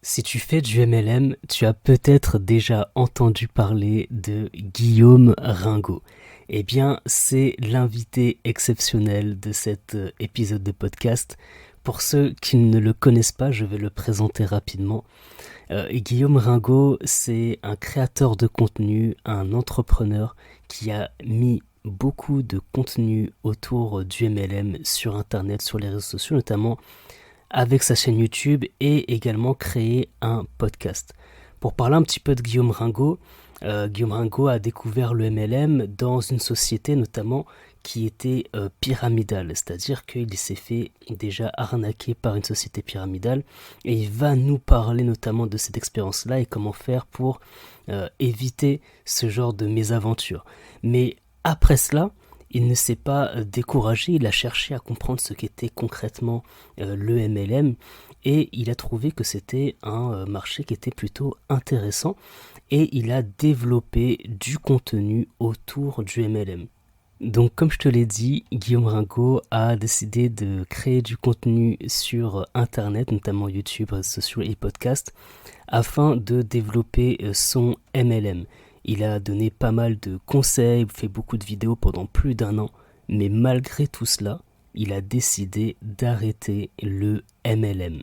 Si tu fais du MLM, tu as peut-être déjà entendu parler de Guillaume Ringot. Eh bien, c'est l'invité exceptionnel de cet épisode de podcast. Pour ceux qui ne le connaissent pas, je vais le présenter rapidement. Guillaume Ringot, c'est un créateur de contenu, un entrepreneur qui a mis beaucoup de contenu autour du MLM sur Internet, sur les réseaux sociaux, notamment avec sa chaîne YouTube et également créer un podcast. Pour parler un petit peu de Guillaume Ringot a découvert le MLM dans une société notamment qui était pyramidale, c'est-à-dire qu'il s'est fait déjà arnaquer par une société pyramidale et il va nous parler notamment de cette expérience-là et comment faire pour éviter ce genre de mésaventure. Mais après cela, il ne s'est pas découragé, il a cherché à comprendre ce qu'était concrètement le MLM et il a trouvé que c'était un marché qui était plutôt intéressant et il a développé du contenu autour du MLM. Donc comme je te l'ai dit, Guillaume Ringot a décidé de créer du contenu sur Internet, notamment YouTube, réseaux sociaux et podcasts, afin de développer son MLM. Il a donné pas mal de conseils, fait beaucoup de vidéos pendant plus d'un an, mais malgré tout cela, il a décidé d'arrêter le MLM.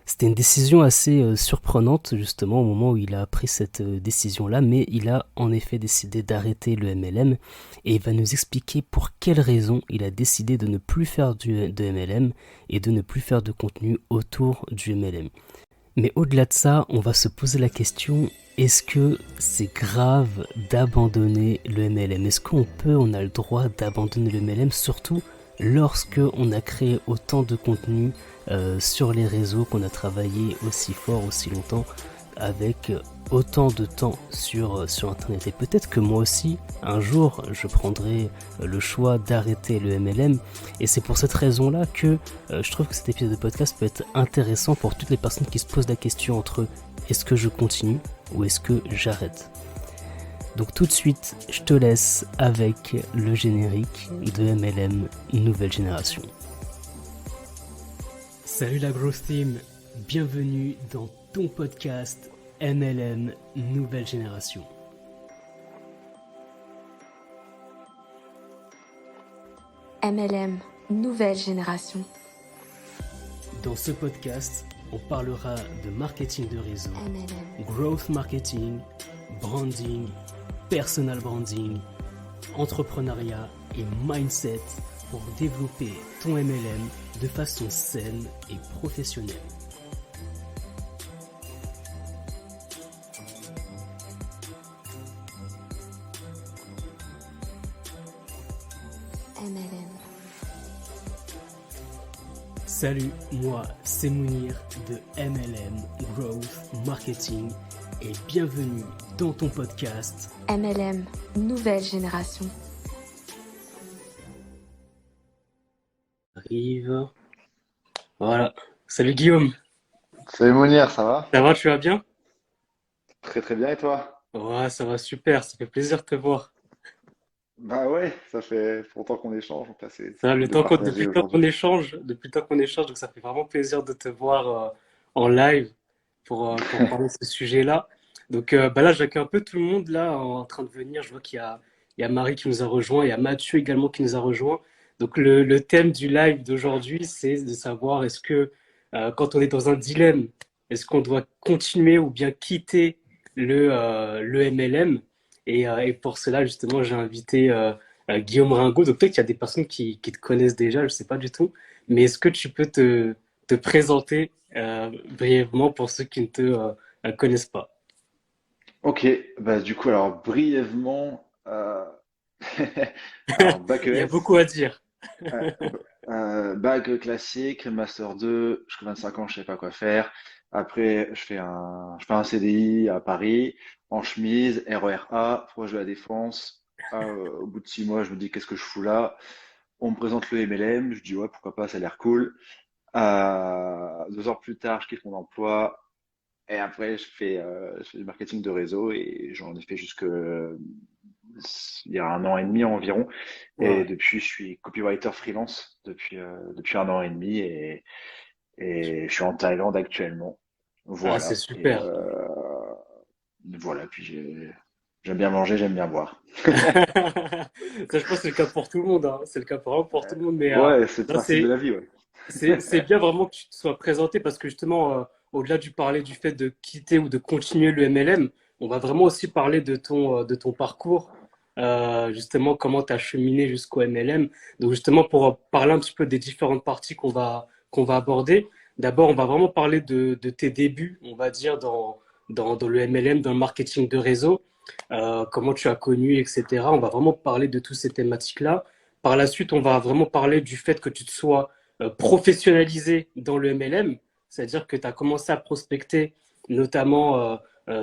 C'était une décision assez surprenante justement au moment où il a pris cette décision-là, mais il a en effet décidé d'arrêter le MLM et il va nous expliquer pour quelles raisons il a décidé de ne plus faire de MLM et de ne plus faire de contenu autour du MLM. Mais au-delà de ça, on va se poser la question, est-ce que c'est grave d'abandonner le MLM? Est-ce on a le droit d'abandonner le MLM, surtout lorsque on a créé autant de contenu sur les réseaux, qu'on a travaillé aussi fort, aussi longtemps, avec autant de temps sur Internet. Et peut-être que moi aussi, un jour, je prendrai le choix d'arrêter le MLM. Et c'est pour cette raison-là que je trouve que cet épisode de podcast peut être intéressant pour toutes les personnes qui se posent la question entre est-ce que je continue ou est-ce que j'arrête. Donc tout de suite, je te laisse avec le générique de MLM Nouvelle Génération. Salut la Growth Team, bienvenue dans ton podcast MLM Nouvelle Génération. MLM Nouvelle Génération. Dans ce podcast, on parlera de marketing de réseau, MLM. growth marketing, branding, personal branding, entrepreneuriat et mindset pour développer ton MLM de façon saine et professionnelle. MLM. Salut, moi c'est Mounir de MLM Growth Marketing et bienvenue dans ton podcast MLM Nouvelle Génération. Arrive. Voilà. Salut Guillaume. Salut Mounir, ça va? Ça va, tu vas bien? Très très bien et toi? Ouais, ça va super, ça fait plaisir de te voir. Bah ouais, ça fait longtemps qu'on échange, donc là c'est Ça, cool de partager depuis le temps aujourd'hui. depuis le temps qu'on échange, donc ça fait vraiment plaisir de te voir en live pour parler de ce sujet-là. Donc bah là, j'accueille un peu tout le monde là en train de venir. Je vois il y a Marie qui nous a rejoint, il y a Mathieu également qui nous a rejoint. Donc le thème du live d'aujourd'hui, c'est de savoir est-ce que quand on est dans un dilemme, est-ce qu'on doit continuer ou bien quitter le MLM? Et pour cela, justement, j'ai invité Guillaume Ringot. Donc peut-être qu'il y a des personnes qui te connaissent déjà, je ne sais pas du tout. Mais est-ce que tu peux te présenter brièvement pour ceux qui ne te connaissent pas? Ok, bah du coup alors brièvement, alors bac Il y a ES, beaucoup à dire. bac classique, master 2, je fais 25 ans, je sais pas quoi faire. Après je fais un CDI à Paris, en chemise, RER A, proche de la Défense. Au bout de 6 mois, je me dis qu'est-ce que je fous là? On me présente le MLM, je dis ouais pourquoi pas, ça a l'air cool. 2 ans plus tard, je quitte mon emploi et après, je fais du marketing de réseau et j'en ai fait jusque il y a 1 an et demi environ. Et Ouais, depuis, je suis copywriter freelance depuis 1 an et demi et je suis en Thaïlande actuellement. Ah, c'est Voilà. super. Voilà. Puis j'aime bien manger, j'aime bien boire. Ça, je pense que c'est le cas pour tout le monde, hein. C'est le cas vraiment pour tout le monde. Mais Ouais, c'est le là, principe de la vie, ouais. c'est bien vraiment que tu te sois présenté parce que justement, au-delà du parler du fait de quitter ou de continuer le MLM, on va vraiment aussi parler de ton parcours, justement comment tu as cheminé jusqu'au MLM. Donc justement, pour parler un petit peu des différentes parties qu'on va aborder, d'abord, on va vraiment parler de tes débuts, on va dire, dans le MLM, dans le marketing de réseau, comment tu as connu, etc. On va vraiment parler de toutes ces thématiques-là. Par la suite, on va vraiment parler du fait que tu te sois professionnalisé dans le MLM, c'est-à-dire que tu as commencé à prospecter notamment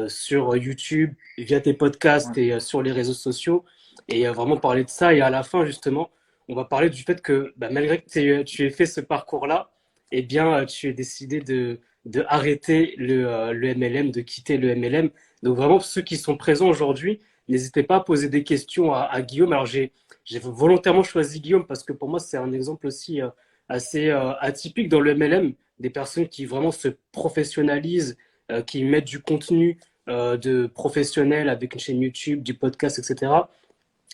sur YouTube, via tes Ouais. podcasts et sur les réseaux sociaux, et vraiment parler de ça. Et à la fin, justement, on va parler du fait que bah, malgré que tu aies fait ce parcours-là, eh bien, tu aies décidé de arrêter le MLM, de quitter le MLM. Donc vraiment, ceux qui sont présents aujourd'hui, n'hésitez pas à poser des questions à Guillaume. Alors j'ai volontairement choisi Guillaume parce que pour moi, c'est un exemple aussi assez atypique dans le MLM, des personnes qui vraiment se professionnalisent, qui mettent du contenu de professionnel avec une chaîne YouTube, du podcast, etc.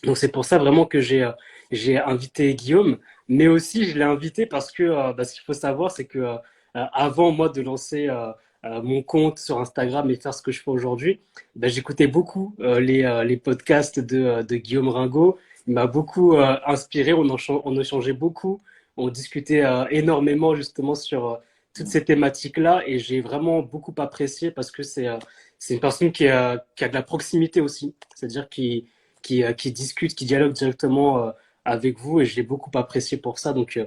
Donc c'est pour ça vraiment que j'ai invité Guillaume, mais aussi je l'ai invité parce que bah, ce qu'il faut savoir, c'est que avant moi de lancer mon compte sur Instagram et faire ce que je fais aujourd'hui, bah, j'écoutais beaucoup les podcasts de Guillaume Ringot. Il m'a beaucoup inspiré, on échangeait beaucoup, on discutait énormément justement sur toutes ces thématiques-là et j'ai vraiment beaucoup apprécié parce que c'est une personne qui a de la proximité aussi, c'est-à-dire qui discute, qui dialogue directement avec vous et je l'ai beaucoup apprécié pour ça. Donc,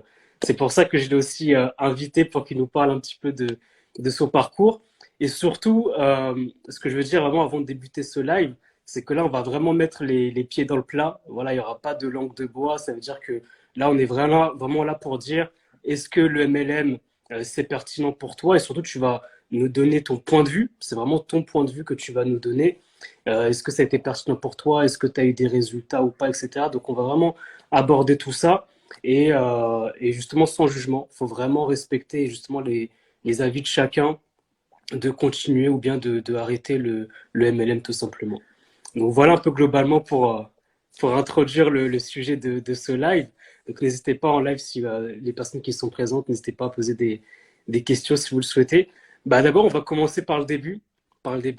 c'est pour ça que je l'ai aussi invité pour qu'il nous parle un petit peu de son parcours. Et surtout, ce que je veux dire vraiment avant de débuter ce live, c'est que là, on va vraiment mettre les pieds dans le plat. Voilà, il n'y aura pas de langue de bois. Ça veut dire que là, on est vraiment là pour dire est-ce que le MLM, c'est pertinent pour toi? Et surtout, tu vas nous donner ton point de vue. C'est vraiment ton point de vue que tu vas nous donner. Est-ce que ça a été pertinent pour toi? Est-ce que tu as eu des résultats ou pas, etc. Donc, on va vraiment aborder tout ça et justement sans jugement. Il faut vraiment respecter justement les avis de chacun de continuer ou bien de arrêter le MLM tout simplement. Donc, voilà un peu globalement pour introduire le sujet de ce live. Donc, n'hésitez pas en live si les personnes qui sont présentes, n'hésitez pas à poser des questions si vous le souhaitez. Bah, d'abord, on va commencer par le début,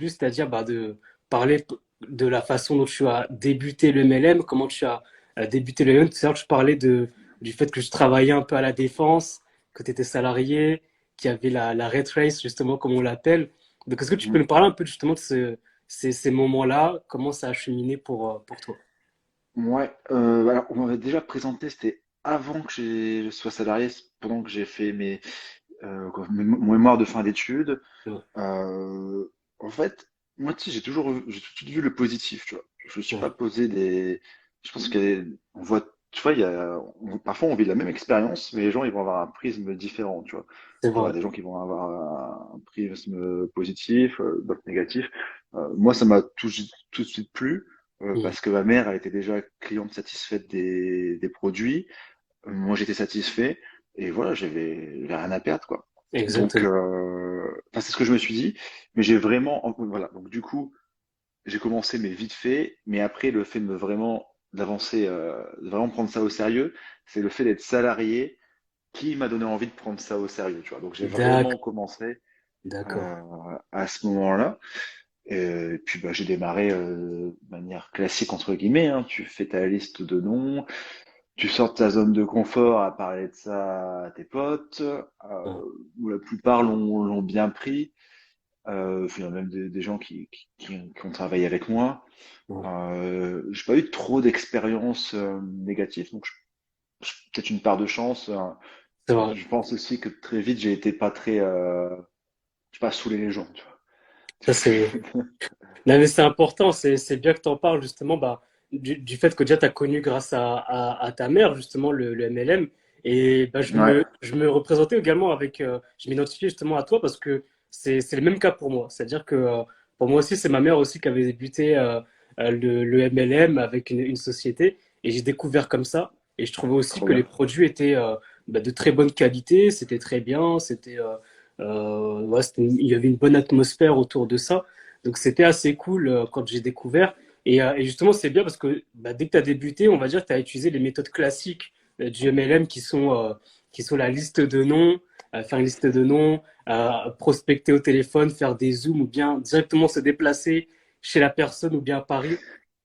c'est-à-dire bah, de parler de la façon dont tu as débuté le MLM, comment tu as débuté le MLM. Tout à l'heure, tu parlais du fait que je travaillais un peu à la défense, que tu étais salarié, qu'il y avait la red race, justement, comme on l'appelle. Donc, est-ce que tu peux nous parler un peu justement de ces moments-là, comment ça a cheminé pour toi? Ouais, alors on m'avait déjà présenté, c'était avant que je sois salarié, c'est pendant que j'ai fait mon mémoire de fin d'études. Ouais, Euh, En fait, moi, tu sais, j'ai tout de suite vu le positif, tu vois. Je me suis pas ouais, posé des. Je pense on voit, tu vois, parfois on vit la même expérience, mais les gens ils vont avoir un prisme différent, tu vois. c'est Tu vois, vrai. des gens qui vont avoir un prisme positif, d'autres négatifs. Moi, ça m'a tout de suite plu Mm. parce que ma mère, elle était déjà cliente satisfaite des produits. Moi, j'étais satisfait et voilà, j'avais rien à perdre, quoi. Donc, Exactement. enfin, c'est ce que je me suis dit, mais voilà. Donc, du coup, j'ai commencé, mais vite fait. Mais après, le fait de d'avancer, de vraiment prendre ça au sérieux, c'est le fait d'être salarié qui m'a donné envie de prendre ça au sérieux, tu vois. Donc, j'ai D'accord, vraiment commencé d'accord. euh, à ce moment-là. Et puis, bah, j'ai démarré de manière classique entre guillemets, hein. Tu fais ta liste de noms, tu sors de ta zone de confort à parler de ça à tes potes, Ouais, où la plupart l'ont bien pris. Il y a même des gens qui ont travaillé avec moi. ouais. J'ai pas eu trop d'expériences négatives, donc peut-être une part de chance. C'est vrai. Je pense aussi que très vite j'ai été pas très, je sais pas, saouler les gens, tu Ça, c'est. vois. Non, mais c'est important, c'est bien que tu en parles justement bah, du fait que déjà tu as connu grâce à ta mère justement le MLM. Et bah, Ouais, je me représentais également avec, je m'identifiais justement à toi parce que c'est le même cas pour moi. C'est-à-dire que pour moi aussi, c'est ma mère aussi qui avait débuté le MLM avec une société et j'ai découvert comme ça. Et je trouvais aussi trop que les bien. produits étaient bah, de très bonne qualité, c'était très bien, c'était Ouais, il y avait une bonne atmosphère autour de ça. Donc c'était assez cool quand j'ai découvert. Et justement, c'est bien parce que bah, dès que tu as débuté, on va dire que tu as utilisé les méthodes classiques du MLM qui sont la liste de noms, faire une liste de noms, prospecter au téléphone, faire des zooms ou bien directement se déplacer chez la personne ou bien à Paris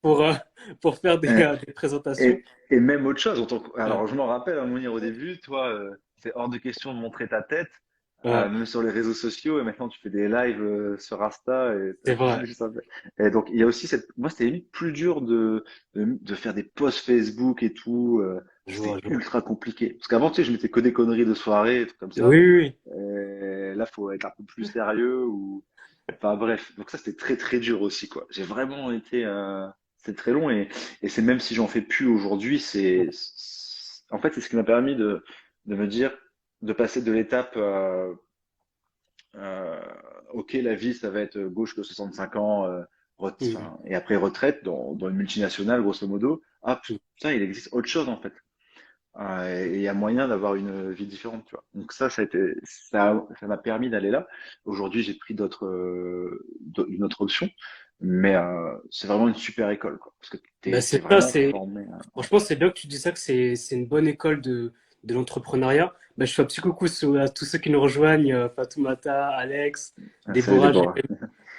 pour, euh, pour faire des présentations. Et, et même autre chose, Ouais, alors je m'en rappelle, hein, Mounir, au début, toi, c'est hors de question de montrer ta tête, ouais, même sur les réseaux sociaux, et maintenant tu fais des lives sur Insta, et c'est vrai. Et donc il y a aussi moi c'était limite plus dur de faire des posts Facebook et tout, Je vois, c'était je vois. ultra compliqué. Parce qu'avant, tu sais, je mettais que des conneries de soirée, des trucs comme Oui, ça, oui, oui. et là, faut être un peu plus sérieux, ou enfin bref, donc ça c'était très très dur aussi quoi. J'ai vraiment été, c'est très long et c'est même si j'en fais plus aujourd'hui, en fait c'est ce qui m'a permis de me dire, de passer de l'étape, euh, ok la vie ça va être gauche que 65 ans, Mhm. enfin, et après retraite dans une multinationale grosso modo. Ah Mhm. putain il existe autre chose en fait. Et il y a moyen d'avoir une vie différente, tu vois. Donc ça a été, ça m'a permis d'aller là. Aujourd'hui, j'ai pris une autre option, mais c'est vraiment une super école, quoi, parce que Bah, t'es c'est ça, vraiment c'est formé. Ouais. franchement c'est bien que tu dis ça que c'est une bonne école de l'entrepreneuriat. Bah, je fais un petit coucou à tous ceux qui nous rejoignent, Fatoumata, Alex, Salut Déborah, Déborah.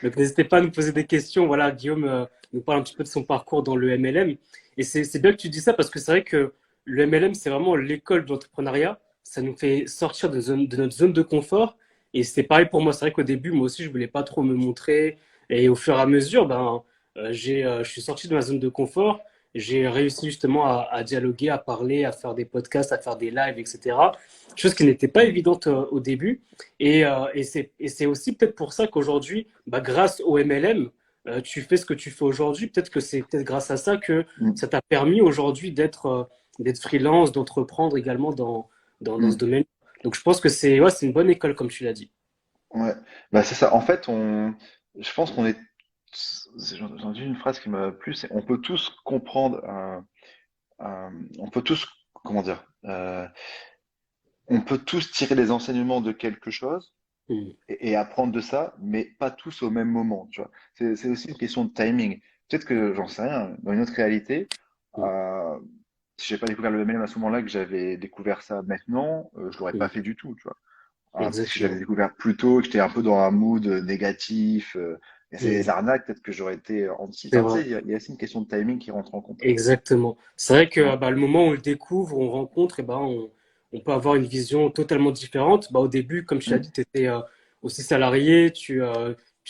donc n'hésitez pas à nous poser des questions. Voilà, Guillaume nous parle un petit peu de son parcours dans le MLM. Et c'est bien que tu dis ça parce que c'est vrai que le MLM, c'est vraiment l'école de l'entrepreneuriat. Ça nous fait sortir de notre zone de confort. Et c'est pareil pour moi. C'est vrai qu'au début, moi aussi, je voulais pas trop me montrer. Et au fur et à mesure, je suis sorti de ma zone de confort. J'ai réussi justement à dialoguer, à parler, à faire des podcasts, à faire des lives, etc. Chose qui n'était pas évidente au début. Et c'est aussi peut-être pour ça qu'aujourd'hui, bah, grâce au MLM, tu fais ce que tu fais aujourd'hui. Peut-être que c'est peut-être grâce à ça que Mm, ça t'a permis aujourd'hui d'être freelance, d'entreprendre également dans ce mm. domaine. Donc je pense que c'est ouais, c'est une bonne école, comme tu l'as dit. Ouais, bah c'est ça. En fait, je pense qu'on est, j'ai entendu une phrase qui m'a plu, c'est on peut tous comprendre, on peut tous, comment dire, on peut tous tirer les enseignements de quelque chose Mm. et apprendre de ça, mais pas tous au même moment, tu vois. C'est aussi une question de timing. Peut-être que, j'en sais rien, dans une autre réalité, Mm. euh, si j'ai pas découvert le MLM à ce moment-là, que j'avais découvert ça maintenant, je l'aurais pas Mm. fait du tout, tu vois. Peut-être que je l'avais Exactement. découvert plus tôt, que j'étais un peu dans un mood négatif, et c'est des Mm. arnaques, peut-être que j'aurais été anti. C'est Enfin, tu sais, vrai. il y a aussi une question de timing qui rentre en compte. Exactement. C'est vrai que Ouais, bah, le moment où on le découvre, on rencontre, on peut avoir une vision totalement différente. Bah, au début, comme tu l'as dit, mm. tu étais aussi salarié, tu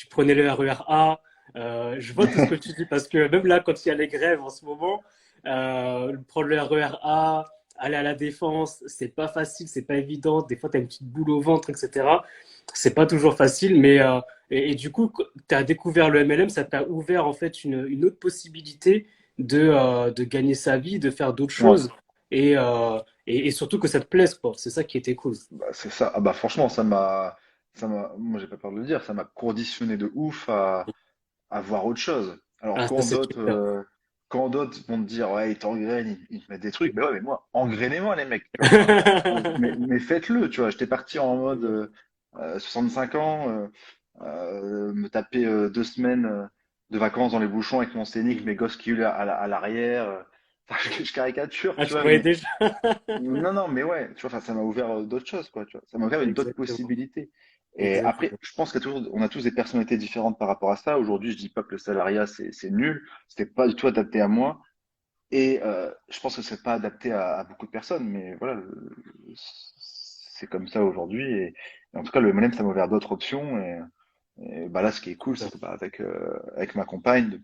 prenais le RER A. Je vois tout ce que tu dis parce que même là, quand il y a les grèves en ce moment, prendre le RER A, aller à la Défense, c'est pas facile, c'est pas évident. Des fois, tu as une petite boule au ventre, etc. C'est pas toujours facile, et du coup, tu as découvert le MLM, ça t'a ouvert en fait une autre possibilité de gagner sa vie, de faire d'autres Ouais, choses et surtout que ça te plaise, quoi. C'est ça qui était cool. bah, c'est ça. Ah bah franchement, moi j'ai pas peur de le dire, ça m'a conditionné de ouf à voir autre chose. Alors Ah, ça c'est super. quand d'autres vont te dire ouais ils t'engrainent, ils te mettent des trucs, mais ouais mais moi engrainez-moi les mecs, tu vois. Mais faites-le, tu vois. J'étais parti en mode 65 ans, me taper 2 semaines de vacances dans les bouchons avec mon scénic, mes gosses qui hurlent à l'arrière. Enfin, je caricature, Ah, tu tu vois, voyais mais déjà. non, non, mais ouais, tu vois, enfin, ça m'a ouvert d'autres choses, quoi, tu vois. Ça m'a ouvert d'autres Exactement. possibilités. Et après, Exactement. je pense on a tous des personnalités différentes par rapport à ça. Aujourd'hui, je dis pas que le salariat, c'est nul. C'était pas du tout adapté à moi. Et je pense que c'est pas adapté à beaucoup de personnes. Mais voilà, c'est comme ça aujourd'hui. Et en tout cas, le MLM, ça m'a ouvert d'autres options. Et bah là, ce qui est cool, c'est que bah, avec ma compagne,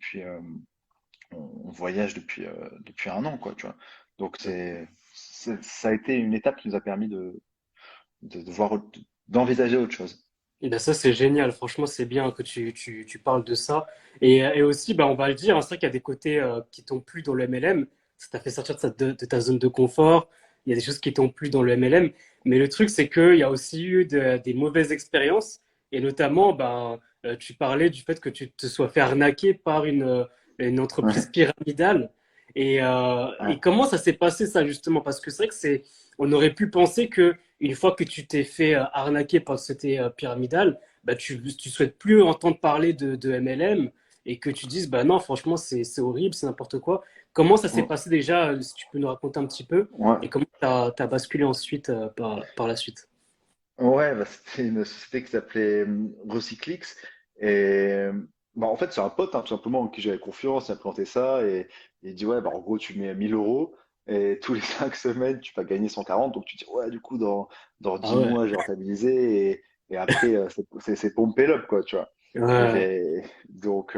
on voyage depuis un an, quoi, tu vois. Donc ça a été une étape qui nous a permis de voir, d'envisager autre chose. Et ben ça, c'est génial. Franchement, c'est bien que tu parles de ça. Et aussi, bah, on va le dire, hein, c'est vrai qu'il y a des côtés qui t'ont plu dans le MLM. Ça t'a fait sortir de ta zone de confort. Il y a des choses qui t'ont plu dans le MLM. Mais le truc, c'est qu'il y a aussi eu des mauvaises expériences. Et notamment, tu parlais du fait que tu te sois fait arnaquer par une entreprise Ouais. pyramidale. Et Ouais. comment ça s'est passé ça justement? Parce que c'est vrai que on aurait pu penser que une fois que tu t'es fait arnaquer par cette pyramidale, bah tu souhaites plus entendre parler de MLM et que tu dises bah non franchement c'est horrible, c'est n'importe quoi. Comment ça s'est Mm. passé déjà? Si tu peux nous raconter un petit peu Ouais. et comment t'as basculé ensuite par la suite? Ouais, bah, c'était une société qui s'appelait Recyclix. Et bah, en fait, c'est un pote, hein, tout simplement, en qui j'avais confiance, il m'a présenté ça. Et il dit, ouais, bah, en gros, tu mets 1 000 € et tous les 5 semaines, tu vas gagner 140. Donc tu dis, ouais, du coup, dans Ah 10 ouais, mois, j'ai rentabilisé. Et après, c'est pompe et up, quoi, tu vois. ouais, Donc,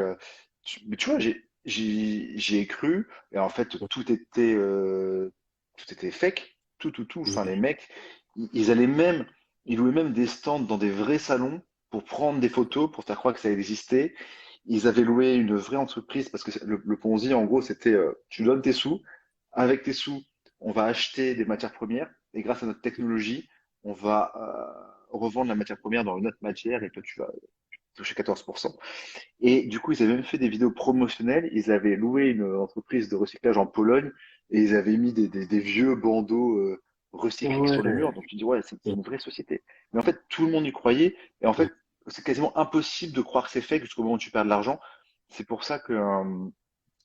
mais tu vois, j'y ai cru. Et en fait, tout était fake. Tout. Enfin, les mecs, ils allaient même. Ils louaient même des stands dans des vrais salons pour prendre des photos, pour faire croire que ça existait. Ils avaient loué une vraie entreprise parce que le Ponzi, en gros, c'était tu donnes tes sous. Avec tes sous, on va acheter des matières premières et grâce à notre technologie, on va revendre la matière première dans une autre matière et toi, tu vas toucher 14%. Et du coup, ils avaient même fait des vidéos promotionnelles. Ils avaient loué une entreprise de recyclage en Pologne et ils avaient mis des vieux bandeaux ah recyclés sur les ouais. murs. Donc tu dis, ouais, c'est une vraie société. Mais en fait, tout le monde y croyait. Et en fait, c'est quasiment impossible de croire que c'est fake jusqu'au moment où tu perds de l'argent. C'est pour ça qu'à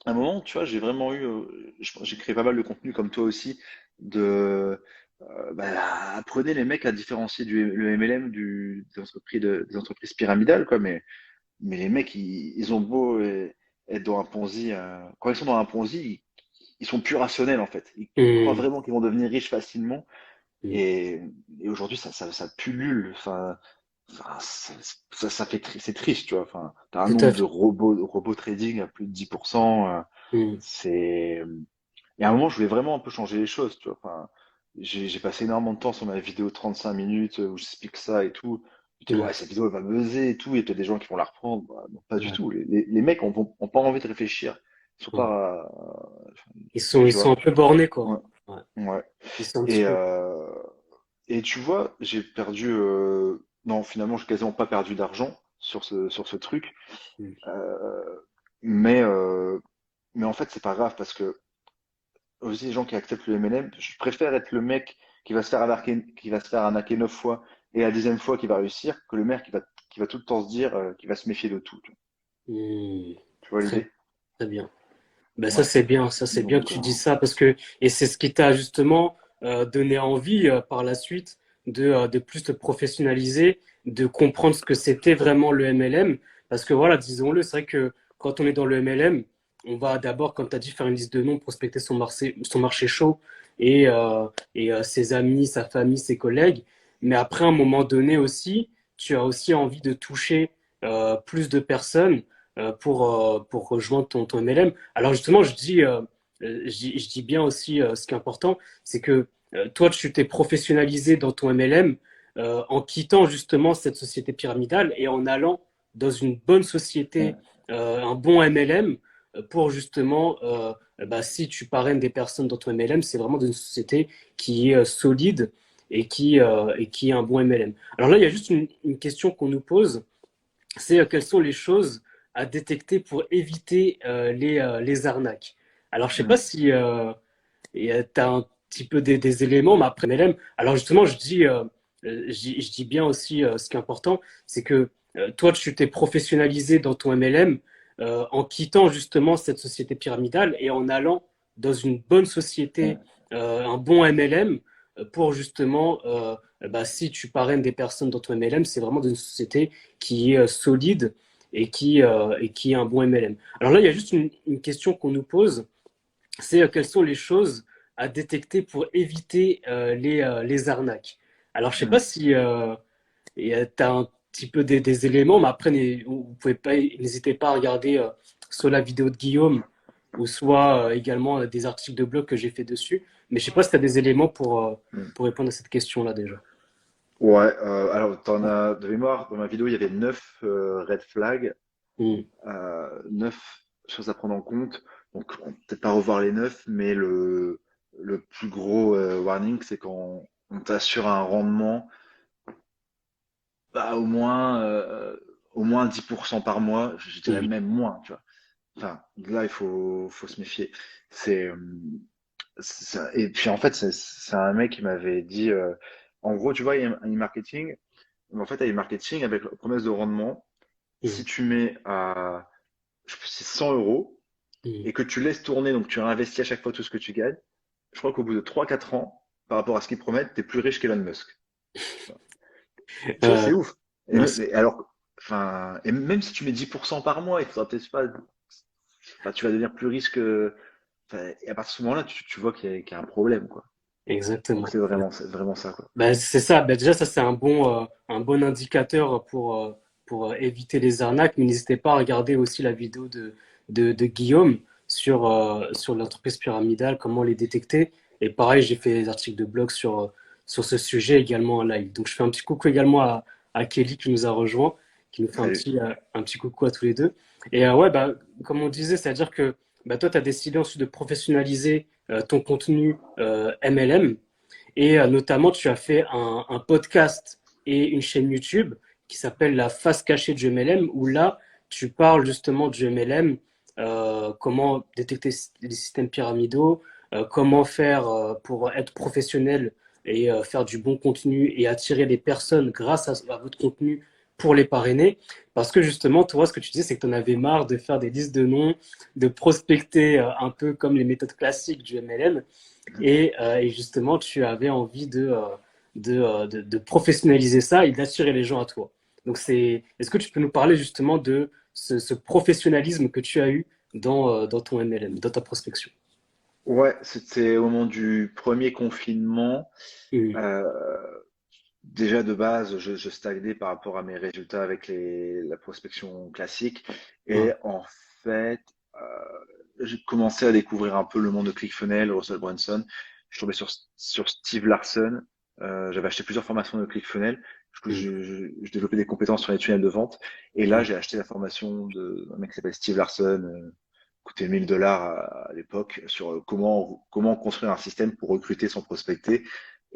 un moment, tu vois, j'ai vraiment eu, j'ai créé pas mal de contenu comme toi aussi, de, bah, apprenez les mecs à différencier le MLM des entreprises pyramidales, quoi. Mais les mecs, ils ont beau être dans un Ponzi, quand ils sont dans un Ponzi, ils sont plus rationnels en fait. Ils croient Hmm, vraiment qu'ils vont devenir riches facilement. hmm. Et, et aujourd'hui, ça pullule. Enfin, ça fait c'est triste, tu vois. Enfin, t'as un Tout à nombre fait. de robots trading à plus de 10%. Hmm, C'est et à un moment, je voulais vraiment un peu changer les choses, tu vois. Enfin, j'ai passé énormément de temps sur ma vidéo de 35 minutes où j'explique ça et tout. Je dis, hmm, ouais, cette vidéo, elle va buzzer et tout. Il y a peut-être des gens qui vont la reprendre. Bah, non, pas du ouais, tout. Les mecs ont pas envie de réfléchir. Ils sont ouais. pas, Ils tu sont un vois. peu bornés, quoi. Ouais, Ouais. ouais. Ils sont un petit Et, peu. tu vois, j'ai perdu, non, finalement, j'ai quasiment pas perdu d'argent sur ce truc. Hmm. Euh, mais, euh, mais en fait, c'est pas grave parce que aussi les gens qui acceptent le MLM, je préfère être le mec qui va se faire arnaquer 9 fois et la 10e fois qui va réussir que le mec qui va tout le temps se dire qu'il va se méfier de tout. Hmm. Tu vois Très, l'idée? très bien. Ben Ouais. ça c'est bien que Donc, tu dis ça parce que et c'est ce qui t'a justement donné envie par la suite de plus te professionnaliser, de comprendre ce que c'était vraiment le MLM parce que voilà, disons-le, c'est vrai que quand on est dans le MLM, on va d'abord, comme tu as dit, faire une liste de noms, prospecter son marché chaud et ses amis, sa famille, ses collègues. Mais après, à un moment donné aussi, tu as aussi envie de toucher plus de personnes pour rejoindre ton MLM. Alors justement, je dis bien aussi ce qui est important, c'est que toi, tu t'es professionnalisé dans ton MLM en quittant justement cette société pyramidale et en allant dans une bonne société, ouais. un bon MLM pour justement, bah, si tu parraines des personnes dans ton MLM, c'est vraiment dans une société qui est solide et qui est un bon MLM. Alors là, il y a juste une question qu'on nous pose, c'est quelles sont les choses à détecter pour éviter les arnaques. Alors, je sais pas Mm. si tu as un petit peu des éléments, mais après MLM. Alors, justement, je dis bien aussi ce qui est important, c'est que toi, tu t'es professionnalisé dans ton MLM en quittant justement cette société pyramidale et en allant dans une bonne société, Ouais. un bon MLM pour justement, bah, si tu parraines des personnes dans ton MLM, c'est vraiment dans une société qui est solide et qui est un bon MLM. Alors là, il y a juste une question qu'on nous pose, c'est quelles sont les choses à détecter pour éviter les arnaques. Alors, je sais pas Mm. si tu as un petit peu des éléments, mais après, vous pouvez pas, n'hésitez pas à regarder soit la vidéo de Guillaume ou soit également des articles de blog que j'ai fait dessus. Mais je sais pas si tu as des éléments Mm. pour répondre à cette question-là déjà. Ouais, alors t'en as de mémoire, dans ma vidéo, il y avait 9 red flags, Hmm. 9 choses à prendre en compte. Donc, on va peut-être pas revoir les 9, mais le plus gros warning, c'est quand on t'assure un rendement bah, au moins 10% par mois, je dirais même moins, tu vois. enfin, là, faut se méfier. C'est, et puis en fait, c'est un mec qui m'avait dit, en gros, tu vois, e-marketing, en fait, e-marketing avec la promesse de rendement, si Mhm. tu mets à, je sais plus, c'est 100 euros Mhm. et que tu laisses tourner, donc tu investis à chaque fois tout ce que tu gagnes, je crois qu'au bout de 3 4 ans, par rapport à ce qu'ils promettent, t'es plus riche qu'Elon Musk. Tu vois, Euh, c'est ouf. non, c'est- Et alors, enfin, et même si tu mets 10% par mois, il faudra peut-être pas, enfin, tu vas devenir plus riche que, enfin, et à partir de ce moment-là, tu vois qu'il y a un problème, quoi. Donc exactement. c'est vraiment ça, quoi. Ben, c'est ça. Ben, déjà, ça, c'est un bon indicateur pour éviter les arnaques. Mais n'hésitez pas à regarder aussi la vidéo de Guillaume sur l'entreprise pyramidale, comment les détecter. Et pareil, j'ai fait des articles de blog sur ce sujet également en live. Donc, je fais un petit coucou également à Kelly qui nous a rejoint, qui nous fait Salut. un petit coucou à tous les deux. Et ouais, bah, comme on disait, c'est-à-dire que bah, toi, tu as décidé ensuite de professionnaliser ton contenu MLM. Et notamment, tu as fait un podcast et une chaîne YouTube qui s'appelle La face cachée du MLM, où là, tu parles justement du MLM, comment détecter les systèmes pyramidaux, comment faire pour être professionnel et faire du bon contenu et attirer les personnes grâce à votre contenu pour les parrainer. Parce que justement, toi, ce que tu disais, c'est que tu en avais marre de faire des listes de noms, de prospecter un peu comme les méthodes classiques du MLM. Et justement, tu avais envie de professionnaliser ça et d'attirer les gens à toi. Donc, est-ce que tu peux nous parler justement de ce professionnalisme que tu as eu dans ton MLM, dans ta prospection? Ouais, c'était au moment du premier confinement. Mhm. Euh, Déjà de base, je stagnais par rapport à mes résultats avec la prospection classique. Ouais. Et en fait, j'ai commencé à découvrir un peu le monde de ClickFunnels, Russell Brunson. Je suis tombé sur Steve Larsen. J'avais acheté plusieurs formations de ClickFunnels. Du coup, Mhm. je développais des compétences sur les tunnels de vente. Et là, Ouais. j'ai acheté la formation d'un mec qui s'appelle Steve Larsen, coûtait 1000 $ à l'époque, sur comment construire un système pour recruter sans prospecter.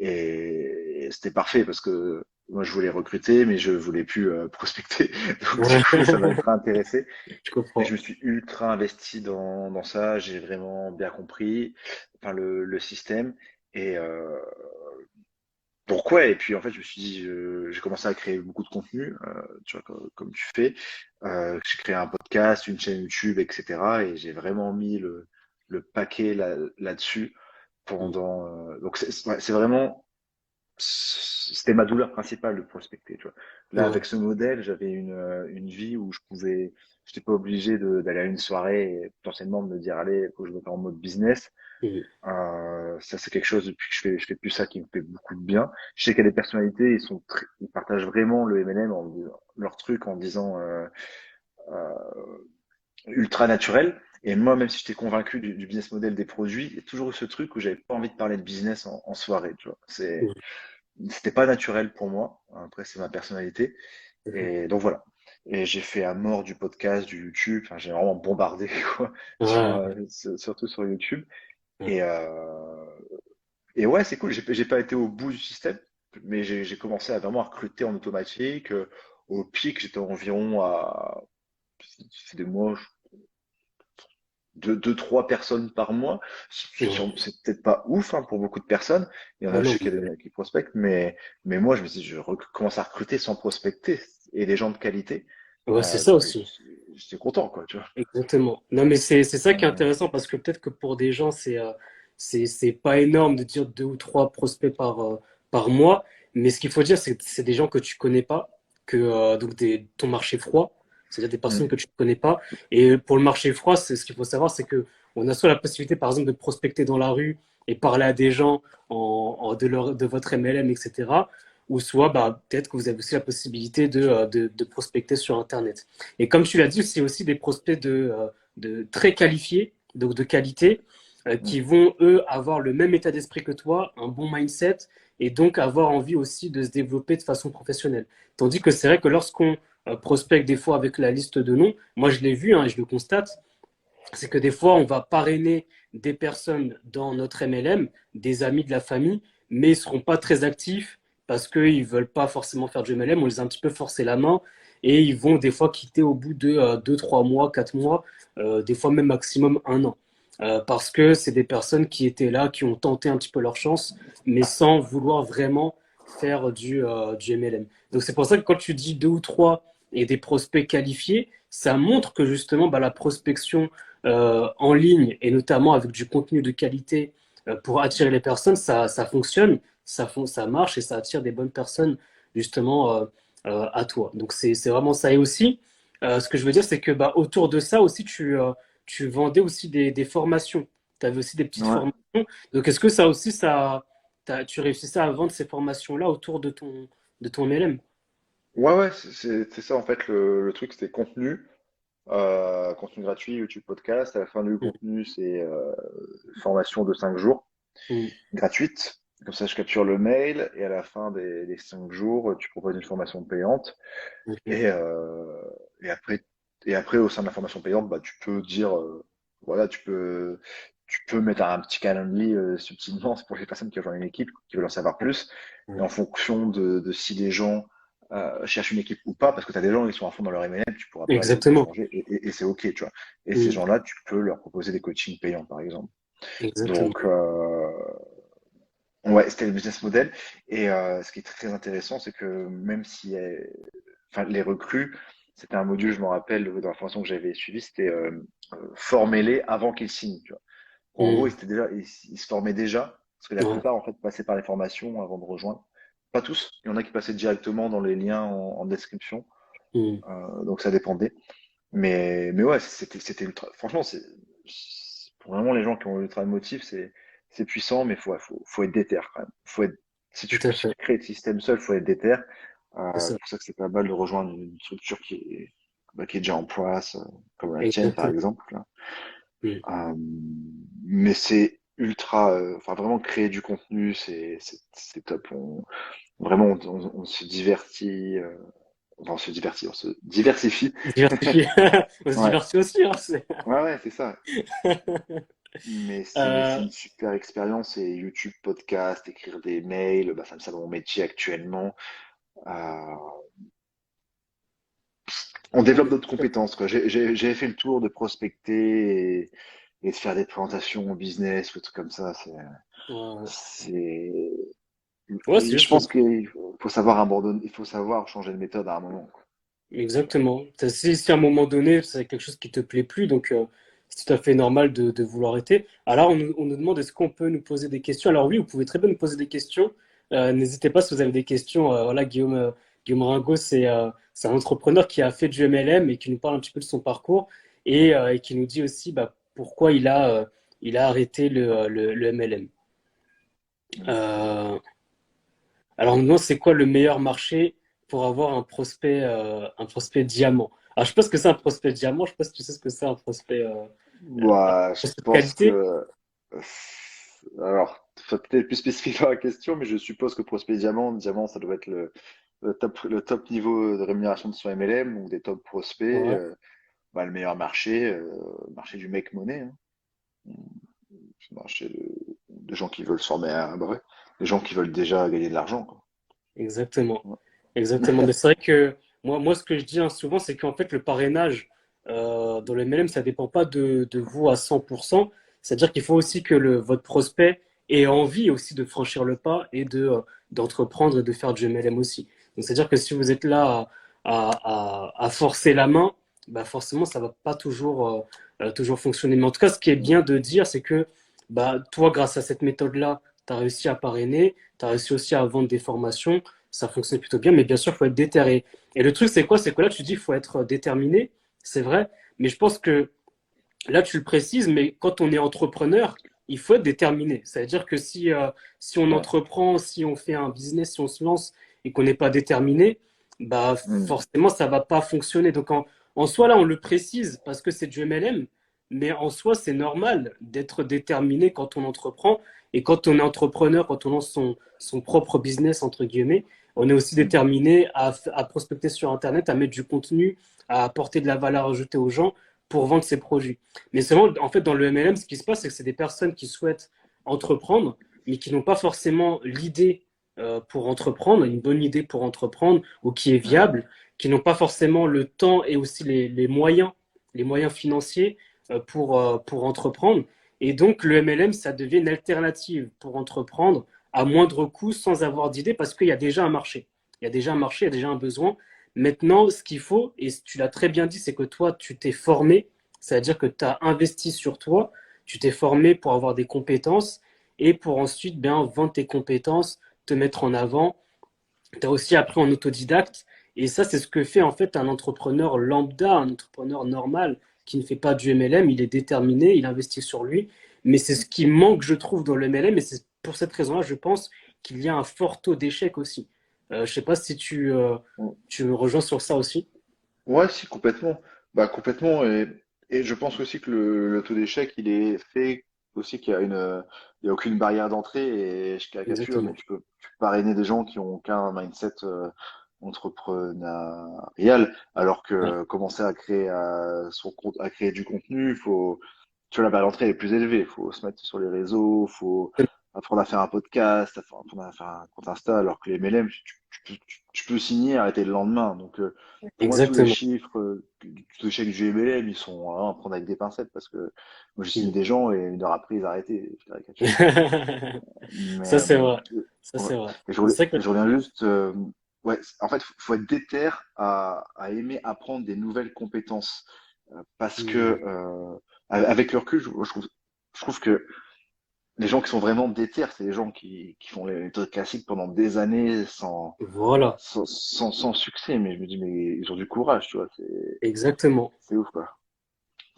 Et c'était parfait parce que moi, je voulais recruter, mais je voulais plus prospecter. Donc, du Ouais. coup, ça m'a ultra intéressé. Je Et je comprends. me suis ultra investi dans ça. J'ai vraiment bien compris, enfin, le système. Et donc, ouais. Et puis, en fait, je me suis dit, j'ai commencé à créer beaucoup de contenu, tu vois, comme tu fais. J'ai créé un podcast, une chaîne YouTube, etc. Et j'ai vraiment mis le paquet là-dessus Mhm. pendant. Donc, ouais, c'est vraiment c'était ma douleur principale de prospecter, tu vois. Là, Ouais. avec ce modèle, j'avais une vie où j'étais pas obligé d'aller à une soirée et potentiellement de me dire, allez, faut que je me mette en mode business. Mhm. Ça, c'est quelque chose depuis que je fais plus ça qui me fait beaucoup de bien. Je sais qu'il y a des personnalités, ils partagent vraiment le MLM leur truc en disant, euh, ultra naturel. Et moi, même si j'étais convaincu du business model des produits, il y a toujours eu ce truc où j'avais pas envie de parler de business en soirée, tu vois. C'était pas naturel pour moi. Après, c'est ma personnalité. Mhm. Et donc voilà. Et j'ai fait à mort du podcast, du YouTube. Enfin, j'ai vraiment bombardé, quoi, Ouais. surtout sur YouTube. Ouais. Et, et ouais, c'est cool. J'ai pas été au bout du système, mais j'ai commencé à vraiment recruter en automatique. Au pic, j'étais environ à, c'est des mois, deux, trois personnes par mois. Ouais. C'est peut-être pas ouf, hein, pour beaucoup de personnes. Il y en Ah a, je non. sais qu'il y a des mecs qui prospectent, mais moi, je me suis dit, commence à recruter sans prospecter et des gens de qualité. Ouais, c'est ça aussi. J'étais content, quoi, tu vois. Exactement. Non, mais c'est ça qui est Euh, intéressant parce que peut-être que pour des gens, c'est pas énorme de dire deux ou trois prospects par mois. Mais ce qu'il faut dire, c'est que c'est des gens que tu connais pas, donc ton marché froid, c'est-à-dire des personnes mm, que tu ne connais pas. Et pour le marché froid, ce qu'il faut savoir, c'est que on a soit la possibilité, par exemple, de prospecter dans la rue et parler à des gens de votre MLM, etc. Ou soit, bah, peut-être que vous avez aussi la possibilité de prospecter sur Internet. Et comme tu l'as dit, c'est aussi des prospects de très qualifiés, donc de qualité, mm. qui vont, eux, avoir le même état d'esprit que toi, un bon mindset, et donc avoir envie aussi de se développer de façon professionnelle. Tandis que c'est vrai que lorsqu'on prospecte des fois avec la liste de noms, moi je l'ai vu, hein, et je le constate, c'est que des fois, on va parrainer des personnes dans notre MLM, des amis de la famille, mais ils ne seront pas très actifs parce qu'ils ne veulent pas forcément faire du MLM. On les a un petit peu forcé la main. et ils vont des fois quitter au bout de 2, 3 mois, 4 mois, des fois même maximum 1 an. Parce que c'est des personnes qui étaient là, qui ont tenté un petit peu leur chance, mais sans vouloir vraiment faire du MLM. Donc c'est pour ça que quand tu dis 2 ou 3 et des prospects qualifiés, ça montre que justement bah, la prospection en ligne et notamment avec du contenu de qualité pour attirer les personnes, ça fonctionne, ça marche et ça attire des bonnes personnes justement à toi. Donc c'est vraiment ça. Et aussi, ce que je veux dire, c'est que bah, autour de ça aussi, tu vendais aussi des formations. Tu avais aussi des petites Ouais. formations. Donc est-ce que ça aussi, tu réussissais à vendre ces formations-là autour de ton MLM? Ouais, ouais, c'est ça en fait le truc, c'était contenu gratuit, YouTube Podcast. À la fin du Mm, contenu, c'est formation de 5 jours mm, gratuite. Comme ça, je capture le mail et à la fin des 5 jours, tu proposes une formation payante. ok. Et, euh, et après, et après, au sein de la formation payante, bah, tu peux dire, voilà, tu peux mettre un petit calendrier subtilement pour les personnes qui rejoignent une équipe, qui veulent en savoir plus. Et Mm. en fonction de si les gens cherchent une équipe ou pas, parce que tu as des gens qui sont à fond dans leur MLM, tu pourras pas les Exactement. changer et c'est OK, tu vois. Et ces Mm, gens-là, tu peux leur proposer des coachings payants, par exemple. exactement. Donc, ouais, c'était le business model. Et ce qui est très intéressant, c'est que même si enfin, les recrues, c'était un module, je me rappelle, dans la formation que j'avais suivie, c'était former-les avant qu'ils signent. Tu vois. En gros, Mm, ils se formaient déjà, parce que la ouais. plupart, en fait, passaient par les formations avant de rejoindre. Pas tous, il y en a qui passaient directement dans les liens en description, Mm, donc ça dépendait. Mais ouais, c'était ultra. Franchement, pour vraiment les gens qui ont ultra de motif, c'est puissant, mais faut être déter quand même. Si tout tu à peux fait. créer le système seul, faut être déter. C'est C'est ça. pour ça que c'est pas mal de rejoindre une structure qui est déjà en place, comme la tienne par Exactement. exemple, là. Mm. Euh, mais c'est ultra, enfin vraiment créer du contenu, c'est top. Vraiment, on se divertit, enfin, on se divertit, on se diversifie. Diversifier. On se Ouais, divertit aussi, hein, ouais, ouais, c'est ça. Mais c'est Euh, une super expérience et YouTube, podcast, écrire des mails, bah, ça me sert dans mon métier actuellement. Euh, on développe d'autres compétences, quoi. J'ai fait le tour de prospecter et de faire des présentations au business ou des trucs comme ça. ouais, C'est, ouais, c'est et je juste. pense qu'il faut savoir abandonner, il faut savoir changer de méthode à un moment, quoi. Exactement. Si à un moment donné, c'est quelque chose qui te plaît plus, donc c'est tout à fait normal de vouloir arrêter. Alors, on nous demande est-ce qu'on peut nous poser des questions? Alors oui, vous pouvez très bien nous poser des questions. N'hésitez pas si vous avez des questions. Voilà, Guillaume Ringot, c'est un entrepreneur qui a fait du MLM et qui nous parle un petit peu de son parcours et qui nous dit aussi bah, pourquoi il a arrêté le MLM. Euh, alors, on nous demande c'est quoi le meilleur marché pour avoir un prospect diamant. Alors, je sais pas ce que c'est un prospect diamant, je sais pas si tu sais ce que c'est un Bah, je prospect de pense qualité. que, alors, faut peut-être plus spécifique dans la question, mais je suppose que Prospect Diamant, ça doit être le top niveau de rémunération de son MLM ou des top prospects, Ouais, bah, le meilleur marché, marché du make money, hein. Le marché de gens qui veulent se former bah ouais, des gens qui veulent déjà gagner de l'argent, quoi. exactement. Ouais. Exactement. Mais c'est vrai que moi, ce que je dis hein, souvent, c'est qu'en fait, le parrainage dans le MLM, ça dépend pas de vous à 100%. C'est-à-dire qu'il faut aussi que votre prospect ait envie aussi de franchir le pas et d'entreprendre et de faire du MLM aussi. Donc, c'est-à-dire que si vous êtes là à forcer la main, bah forcément, ça va pas toujours fonctionner. Mais en tout cas, ce qui est bien de dire, c'est que bah, toi, grâce à cette méthode-là, tu as réussi à parrainer, tu as réussi aussi à vendre des formations, ça fonctionne plutôt bien, mais bien sûr, il faut être déterré. Et le truc, c'est quoi? C'est que là, tu dis, il faut être déterminé, c'est vrai, mais je pense que là, tu le précises, mais quand on est entrepreneur, il faut être déterminé. C'est-à-dire que si on Ouais. entreprend, si on fait un business, si on se lance et qu'on n'est pas déterminé, bah Hmm. forcément, ça va pas fonctionner. Donc en soi, là, on le précise parce que c'est du MLM, mais en soi, c'est normal d'être déterminé quand on entreprend. Et quand on est entrepreneur, quand on lance son propre business, entre guillemets, on est aussi Hmm. déterminé à prospecter sur Internet, à mettre du contenu, à apporter de la valeur ajoutée aux gens pour vendre ses produits. Mais seulement, en fait, dans le MLM, ce qui se passe, c'est que c'est des personnes qui souhaitent entreprendre, mais qui n'ont pas forcément l'idée pour entreprendre, une bonne idée pour entreprendre, ou qui est Ouais. viable. qui n'ont pas forcément le temps et aussi les moyens financiers pour entreprendre. Et donc, le MLM, ça devient une alternative pour entreprendre à moindre coût sans avoir d'idée parce qu'il y a déjà un marché. Il y a déjà un marché, il y a déjà un besoin. Maintenant, ce qu'il faut, et tu l'as très bien dit, c'est que toi, tu t'es formé, c'est-à-dire que tu as investi sur toi, tu t'es formé pour avoir des compétences et pour ensuite bien vendre tes compétences, te mettre en avant. Tu as aussi appris en autodidacte. Et ça, c'est ce que fait en fait un entrepreneur lambda, un entrepreneur normal qui ne fait pas du MLM. Il est déterminé, il investit sur lui. Mais c'est ce qui manque, je trouve, dans le MLM. Et c'est pour cette raison-là, je pense qu'il y a un fort taux d'échec aussi. Je ne sais pas si tu me rejoins sur ça aussi. Ouais, si, complètement. Bah, complètement. Et je pense aussi que le taux d'échec, il est fait aussi qu'il y a il y a aucune barrière d'entrée. Et je caricature, mais Exactement. tu peux parrainer des gens qui ont aucun mindset entrepreneurial, alors Ouais. que commencer à créer son compte, à créer du contenu, tu vois, la barrière d'entrée est plus élevée. Il faut se mettre sur les réseaux, faut apprendre à faire un podcast, apprendre à faire un compte Insta, alors que les MLM, tu peux signer, arrêter le lendemain. Donc, pour moi, tous les Exactement. chiffres du échec du MLM, ils sont à prendre avec des pincettes parce que moi, j'ai signé Mm. des gens et une heure après, ils arrêtaient. Je caricature. Mais, Ça, c'est vrai. Ça, ouais. c'est vrai. Et C'est vrai que... je reviens juste. Ouais, en fait, faut être déter à aimer apprendre des nouvelles compétences parce que Mm. avec le recul, je trouve que les gens qui sont vraiment déter, c'est les gens qui font les méthodes classiques pendant des années Voilà. sans succès. Mais je me dis, mais ils ont du courage, tu vois. Exactement. C'est ouf, quoi.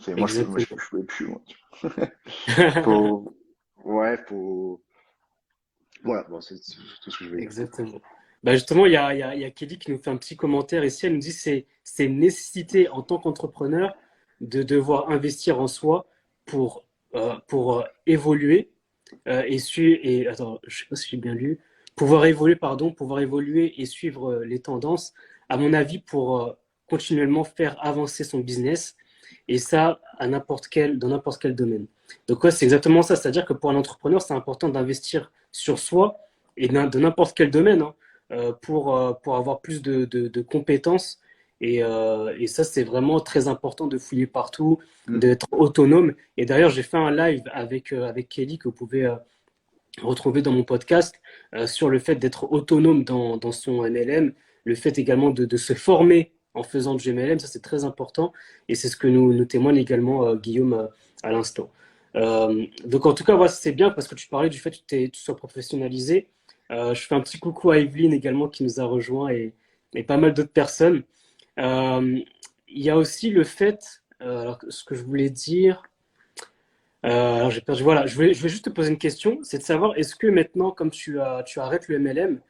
Exactement. Je pouvais plus, moi. Faut, ouais, faut, voilà, bon, c'est tout ce que je veux dire. Exactement. Bah justement, il y a Kelly qui nous fait un petit commentaire ici. Elle nous dit c'est une nécessité en tant qu'entrepreneur de devoir investir en soi pour évoluer et attends, je sais pas si j'ai bien lu, pouvoir évoluer, pardon, pouvoir évoluer et suivre les tendances, à mon avis, pour continuellement faire avancer son business et ça dans n'importe quel domaine. Donc ouais, c'est exactement ça, c'est-à-dire que pour un entrepreneur, c'est important d'investir sur soi et de n'importe quel domaine hein, pour avoir plus de compétences et ça, c'est vraiment très important de fouiller partout, Mm. d'être autonome. Et d'ailleurs, j'ai fait un live avec Kelly que vous pouvez retrouver dans mon podcast sur le fait d'être autonome dans son MLM, le fait également de se former en faisant du MLM, ça c'est très important et c'est ce que nous témoigne également Guillaume à l'instant. Donc en tout cas, voilà, c'est bien parce que tu parlais du fait que tu sois professionnalisé. Je fais un petit coucou à Evelyne également qui nous a rejoint et pas mal d'autres personnes. Euh, il y a aussi le fait, alors ce que je voulais dire, alors j'ai perdu. Voilà, je vais juste te poser une question, c'est de savoir est-ce que maintenant, comme tu arrêtes le MLM,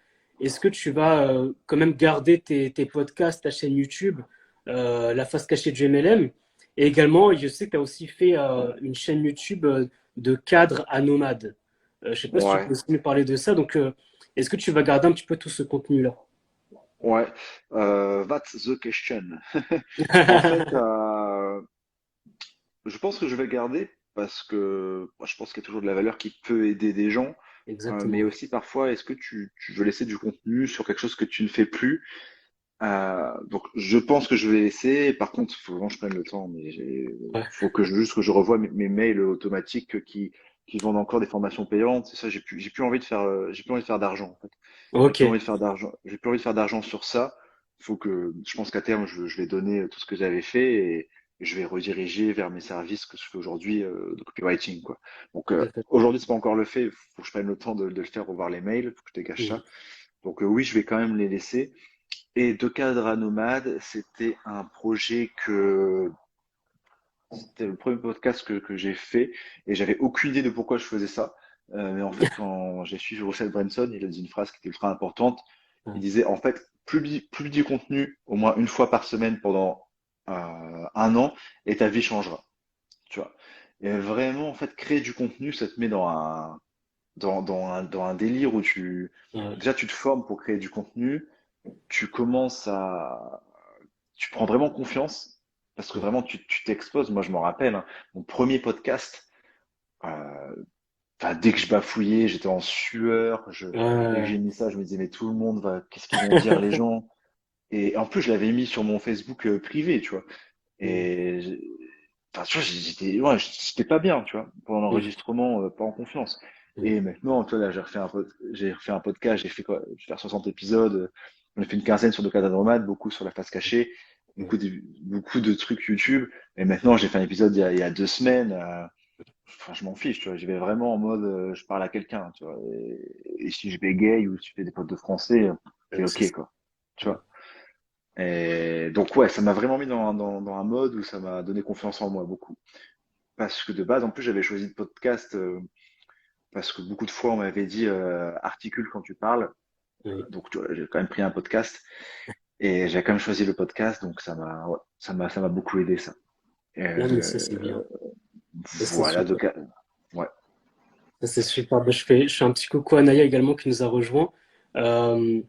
est-ce que tu vas quand même garder tes podcasts, ta chaîne YouTube, la face cachée du MLM? Et également, je sais que tu as aussi fait une chaîne YouTube de cadre à nomade. Je sais pas si tu peux Ouais, aussi nous parler de ça. Donc, est-ce que tu vas garder un petit peu tout ce contenu-là? ouais. That's the question. En fait, je pense que je vais le garder parce que moi, je pense qu'il y a toujours de la valeur qui peut aider des gens, mais Exactement. aussi parfois, est-ce que tu veux laisser du contenu sur quelque chose que tu ne fais plus? Donc, je pense que je vais laisser. Par contre, il faut vraiment que je prenne le temps, mais Ouais. faut juste que je revoie mes mails automatiques qui vendent encore des formations payantes. Et ça, j'ai plus envie de faire, j'ai plus envie de faire d'argent, en fait. J'ai Ok. plus envie de faire d'argent, j'ai plus envie de faire d'argent sur ça. Je pense qu'à terme, je vais donner tout ce que j'avais fait et je vais rediriger vers mes services que je fais aujourd'hui, de copywriting, quoi. Donc, aujourd'hui, c'est pas encore le fait. Il faut que je prenne le temps de le faire, revoir les mails, faut que je dégage Mhm. ça. Donc, oui, je vais quand même les laisser. Et de cadre à nomade, c'était un projet c'était le premier podcast que j'ai fait et j'avais aucune idée de pourquoi je faisais ça. Mais en fait, quand j'ai suivi Russell Brunson, il a dit une phrase qui était ultra importante. Il Ouais. disait, en fait, publie du contenu au moins une fois par semaine pendant un an et ta vie changera. Tu vois. Et vraiment, en fait, créer du contenu, ça te met dans un délire où Ouais. déjà, tu te formes pour créer du contenu, tu commences tu prends vraiment confiance parce que Ouais. vraiment tu t'exposes. Moi, je me rappelle, hein, mon premier podcast, euh, enfin, dès que je bafouillais, j'étais en sueur. Dès que Ouais. j'ai mis ça, je me disais, mais tout le monde va, qu'est-ce qu'ils vont dire les gens? Et en plus, je l'avais mis sur mon Facebook privé, tu vois. Mm. Et enfin, tu vois, j'étais pas bien, tu vois, pendant Mm. l'enregistrement, pas en confiance. Mm. Et maintenant, tu vois, là, j'ai refait un podcast, j'ai fait quoi? Je vais faire 60 épisodes, j'en ai fait une quinzaine sur Docteur Andromade, beaucoup sur la face cachée, Mm. beaucoup de trucs YouTube. Et maintenant, j'ai fait un épisode il y a 2 semaines, enfin, je m'en fiche, tu vois, j'y vais vraiment en mode, je parle à quelqu'un, tu vois. Et si je bégaye ou si je fais des potes de français, c'est C'est ok, ça. quoi. Tu Mm. vois. Et donc, ouais, ça m'a vraiment mis dans un mode où ça m'a donné confiance en moi, beaucoup. Parce que de base, en plus, j'avais choisi le podcast parce que beaucoup de fois, on m'avait dit articule quand tu parles. Oui. Donc, tu vois, j'ai quand même pris un podcast et j'ai quand même choisi le podcast. Donc, ouais, ça m'a beaucoup aidé, ça. Et, Non, mais ça, c'est bien. Ça, c'est voilà, super. donc, ouais. Ça, c'est super. Bah, je fais un petit coucou à Naya également qui nous a rejoint. Euh,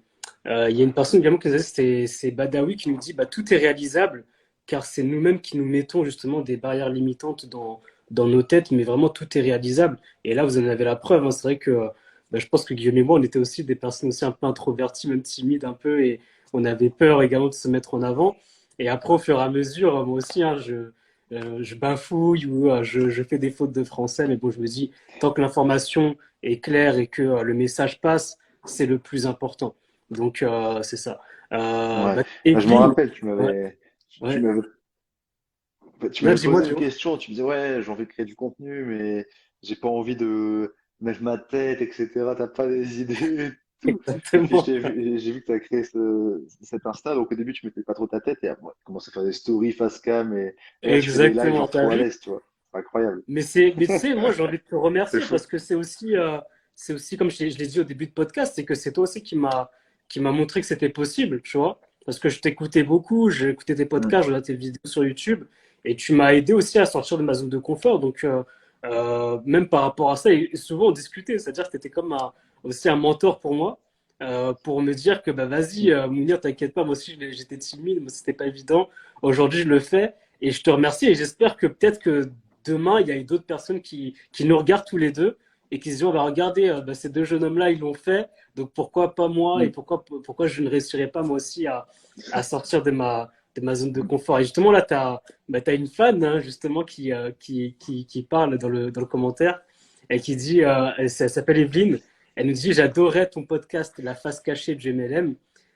il y a une personne également qui nous a dit, c'est Badawi qui nous dit bah, tout est réalisable car c'est nous-mêmes qui nous mettons justement des barrières limitantes dans nos têtes, mais vraiment tout est réalisable. Et là, vous en avez la preuve, hein. C'est vrai que bah, je pense que Guillaume et moi, on était aussi des personnes aussi un peu introverties, même timides un peu, et on avait peur également de se mettre en avant. Et après, au fur et à mesure, moi aussi, hein, je bafouille ou je fais des fautes de français, mais bon, je me dis, tant que l'information est claire et que le message passe, c'est le plus important. Donc, c'est ça. Ouais. Bah, Bah, je me Evelyne, rappelle, ouais, tu ouais. m'avais tu Là, m'avais dis-moi, posé une dis-moi. question, tu me disais, ouais, j'ai envie de créer du contenu, mais j'ai pas envie de mettre ma tête, etc. T'as pas des idées et tout. Et puis Exactement. j'ai vu que tu as créé cet Insta, donc au début, tu mettais pas trop ta tête, et après, tu commences à faire des stories face cam, et là, tu fais des lives Exactement, genre t'as trop à vu? l'aise, tu vois. C'est incroyable. Mais tu sais, moi, j'ai envie de te C'est remercier fou. parce que c'est aussi comme je l'ai dit au début de podcast, c'est que c'est toi aussi qui m'a montré que c'était possible, tu vois. Parce que je t'écoutais beaucoup, j'ai écouté tes Mm. podcasts, j'ai regardé tes vidéos sur YouTube et tu m'as aidé aussi à sortir de ma zone de confort. Donc, même par rapport à ça, et souvent on discutait, c'est-à-dire que tu étais comme aussi un mentor pour moi, pour me dire que bah, vas-y, Mounir, t'inquiète pas, moi aussi j'étais timide, moi c'était pas évident. Aujourd'hui, je le fais et je te remercie et j'espère que peut-être que demain, il y a d'autres personnes qui nous regardent tous les deux et qui se disent, on va regarder, bah, ces deux jeunes hommes-là, ils l'ont fait, donc pourquoi pas moi et Mm. pourquoi je ne réussirais pas moi aussi à sortir de ma zone de confort. Et justement, là, tu as, bah, t'as une fan, hein, justement, qui parle dans le commentaire et qui dit, elle s'appelle Evelyne, elle nous dit, j'adorais ton podcast La face cachée de GMLM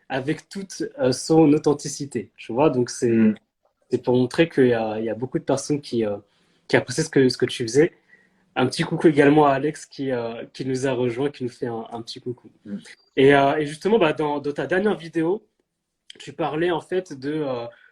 avec toute son authenticité. Tu vois, donc Mm. c'est pour montrer qu'il y a beaucoup de personnes qui apprécient ce que tu faisais. Un petit coucou également à Alex qui nous a rejoint, qui nous fait un petit coucou. Mm. Et justement, bah, dans ta dernière vidéo, tu parlais en fait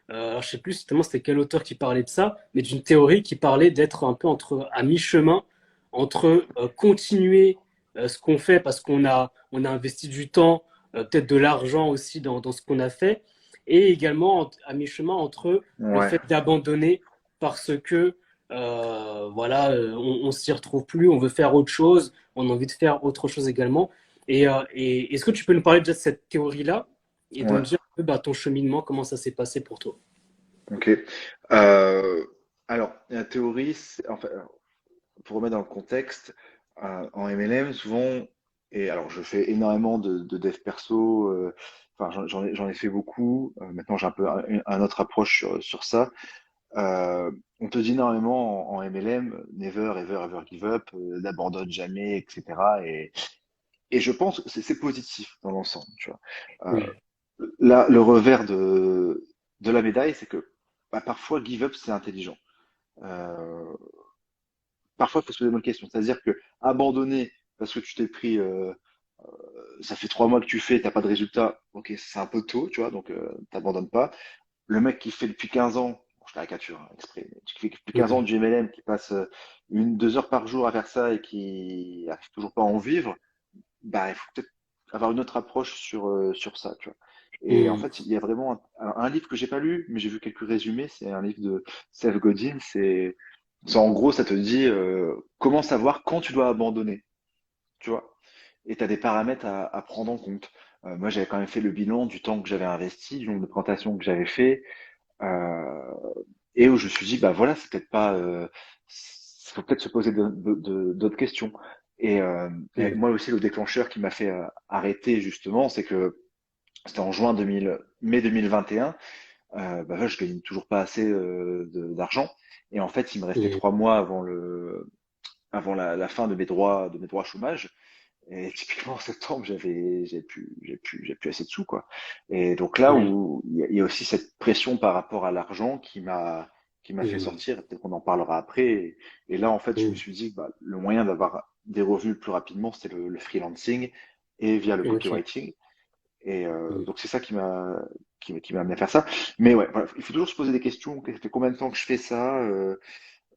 alors je sais plus justement c'était quel auteur qui parlait de ça, mais d'une théorie qui parlait d'être un peu à mi-chemin entre continuer ce qu'on fait parce qu'on a investi du temps, peut-être de l'argent aussi dans ce qu'on a fait, et également à mi-chemin entre le Ouais. fait d'abandonner parce que voilà, on s'y retrouve plus, on veut faire autre chose, on a envie de faire autre chose également. Et est-ce que tu peux nous parler déjà de cette théorie-là et de me Ouais. dire un peu bah, ton cheminement, comment ça s'est passé pour toi? Ok. Euh, alors, la théorie, enfin, pour remettre dans le contexte, en MLM, souvent, et alors je fais énormément de dev perso, enfin j'en ai fait beaucoup. Maintenant j'ai un peu un autre approche sur ça. On te dit énormément en MLM, never, ever, ever give up, n'abandonne jamais, etc. Et je pense que c'est positif dans l'ensemble, tu vois. Mm. Là, le revers de la médaille, c'est que bah, parfois give up c'est intelligent. Euh, Parfois, il faut se poser des bonnes questions. C'est-à-dire que abandonner parce que tu t'es pris, ça fait 3 mois que tu fais, t'as pas de résultat, ok, c'est un peu tôt, tu vois, donc t'abandonnes pas. Le mec qui fait depuis 15 ans, bon, je caricature hein, exprès, mais qui fait depuis 15 ans Mm. du MLM, qui passe 2 heures par jour à faire ça et qui arrive toujours pas à en vivre, bah il faut peut-être avoir une autre approche sur ça, tu vois. Et en Mm. fait, il y a vraiment un livre que j'ai pas lu, mais j'ai vu quelques résumés, c'est un livre de Seth Godin, en gros, ça te dit comment savoir quand tu dois abandonner, tu vois. Et tu as des paramètres à prendre en compte. Moi, j'avais quand même fait le bilan du temps que j'avais investi, du nombre de présentations que j'avais fait, euh, et où je me suis dit, bah voilà, c'est peut-être pas, faut peut-être se poser d'autres questions. Et Mm. moi aussi, le déclencheur qui m'a fait arrêter justement, c'est que C'était en mai 2021. Bah, ouais, je gagnais toujours pas assez d'argent. Et en fait, il me restait Mm. 3 mois avant la fin de mes droits chômage. Et typiquement en septembre, j'ai plus assez de sous, quoi. Et donc là Mm. où il y a aussi cette pression par rapport à l'argent qui m'a fait Mm. sortir, peut-être qu'on en parlera après. Et là, en fait, je me Mm. suis dit que bah, le moyen d'avoir des revenus plus rapidement, c'était le freelancing et via le Ok. copywriting. Et Mm. donc c'est ça qui m'a amené à faire ça. Mais ouais, voilà, il faut toujours se poser des questions. Ça fait combien de temps que je fais ça?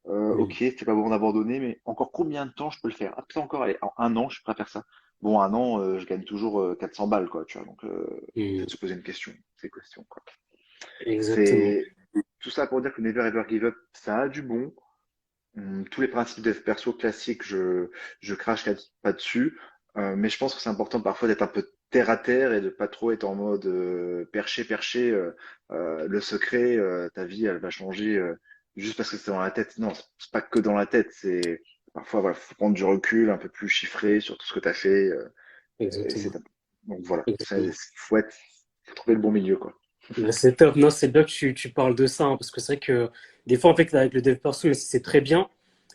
Ok, Mm. c'est pas bon d'abandonner, mais encore combien de temps je peux le faire? Ah, peut-être encore, allez, en un an, je suis prêt à faire ça. Bon, un an, je gagne toujours 400 balles, quoi, tu vois. Donc, Mm. peut-être se poser une question, ces questions, quoi. Exactement. C'est tout ça pour dire que Never Ever Give Up, ça a du bon. Tous les principes dev perso classiques, je crache pas dessus. Mais je pense que c'est important parfois d'être un peu terre à terre et de pas trop être en mode perché, perché. Le secret, ta vie, elle va changer juste parce que c'est dans la tête. Non, c'est pas que dans la tête. C'est parfois, voilà, faut prendre du recul, un peu plus chiffré sur tout ce que tu as fait. Et Exactement. donc voilà, Exactement. faut trouver le bon milieu, quoi. Mais c'est top. Non, c'est bien que tu parles de ça, hein, parce que c'est vrai que des fois, en fait, avec le dev perso, mais c'est très bien.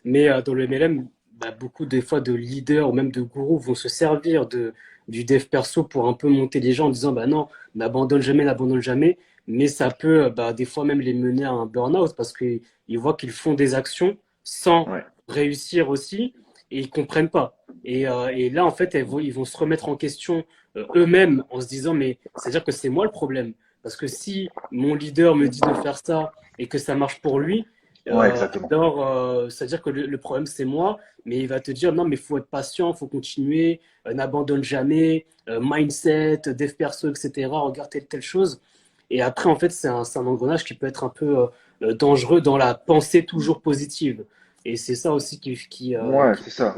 Mais dans le MLM, bah, beaucoup des fois de leaders ou même de gourous vont se servir du dev perso pour un peu monter les gens en disant, bah non, n'abandonne jamais, n'abandonne jamais. Mais ça peut, bah, des fois même les mener à un burn-out parce qu'ils voient qu'ils font des actions sans Ouais, réussir aussi et ils comprennent pas. Et là, en fait, ils vont se remettre en question eux-mêmes en se disant, mais c'est-à-dire que c'est moi le problème. Parce que si mon leader me dit de faire ça et que ça marche pour lui, ouais, exactement. alors c'est-à-dire que le problème c'est moi, mais il va te dire non, mais il faut être patient, il faut continuer, n'abandonne jamais, mindset, dev perso, etc. Regarde telle chose. Et après, en fait, c'est un engrenage qui peut être un peu dangereux dans la pensée toujours positive. Et c'est ça aussi Ouais, qui... c'est ça.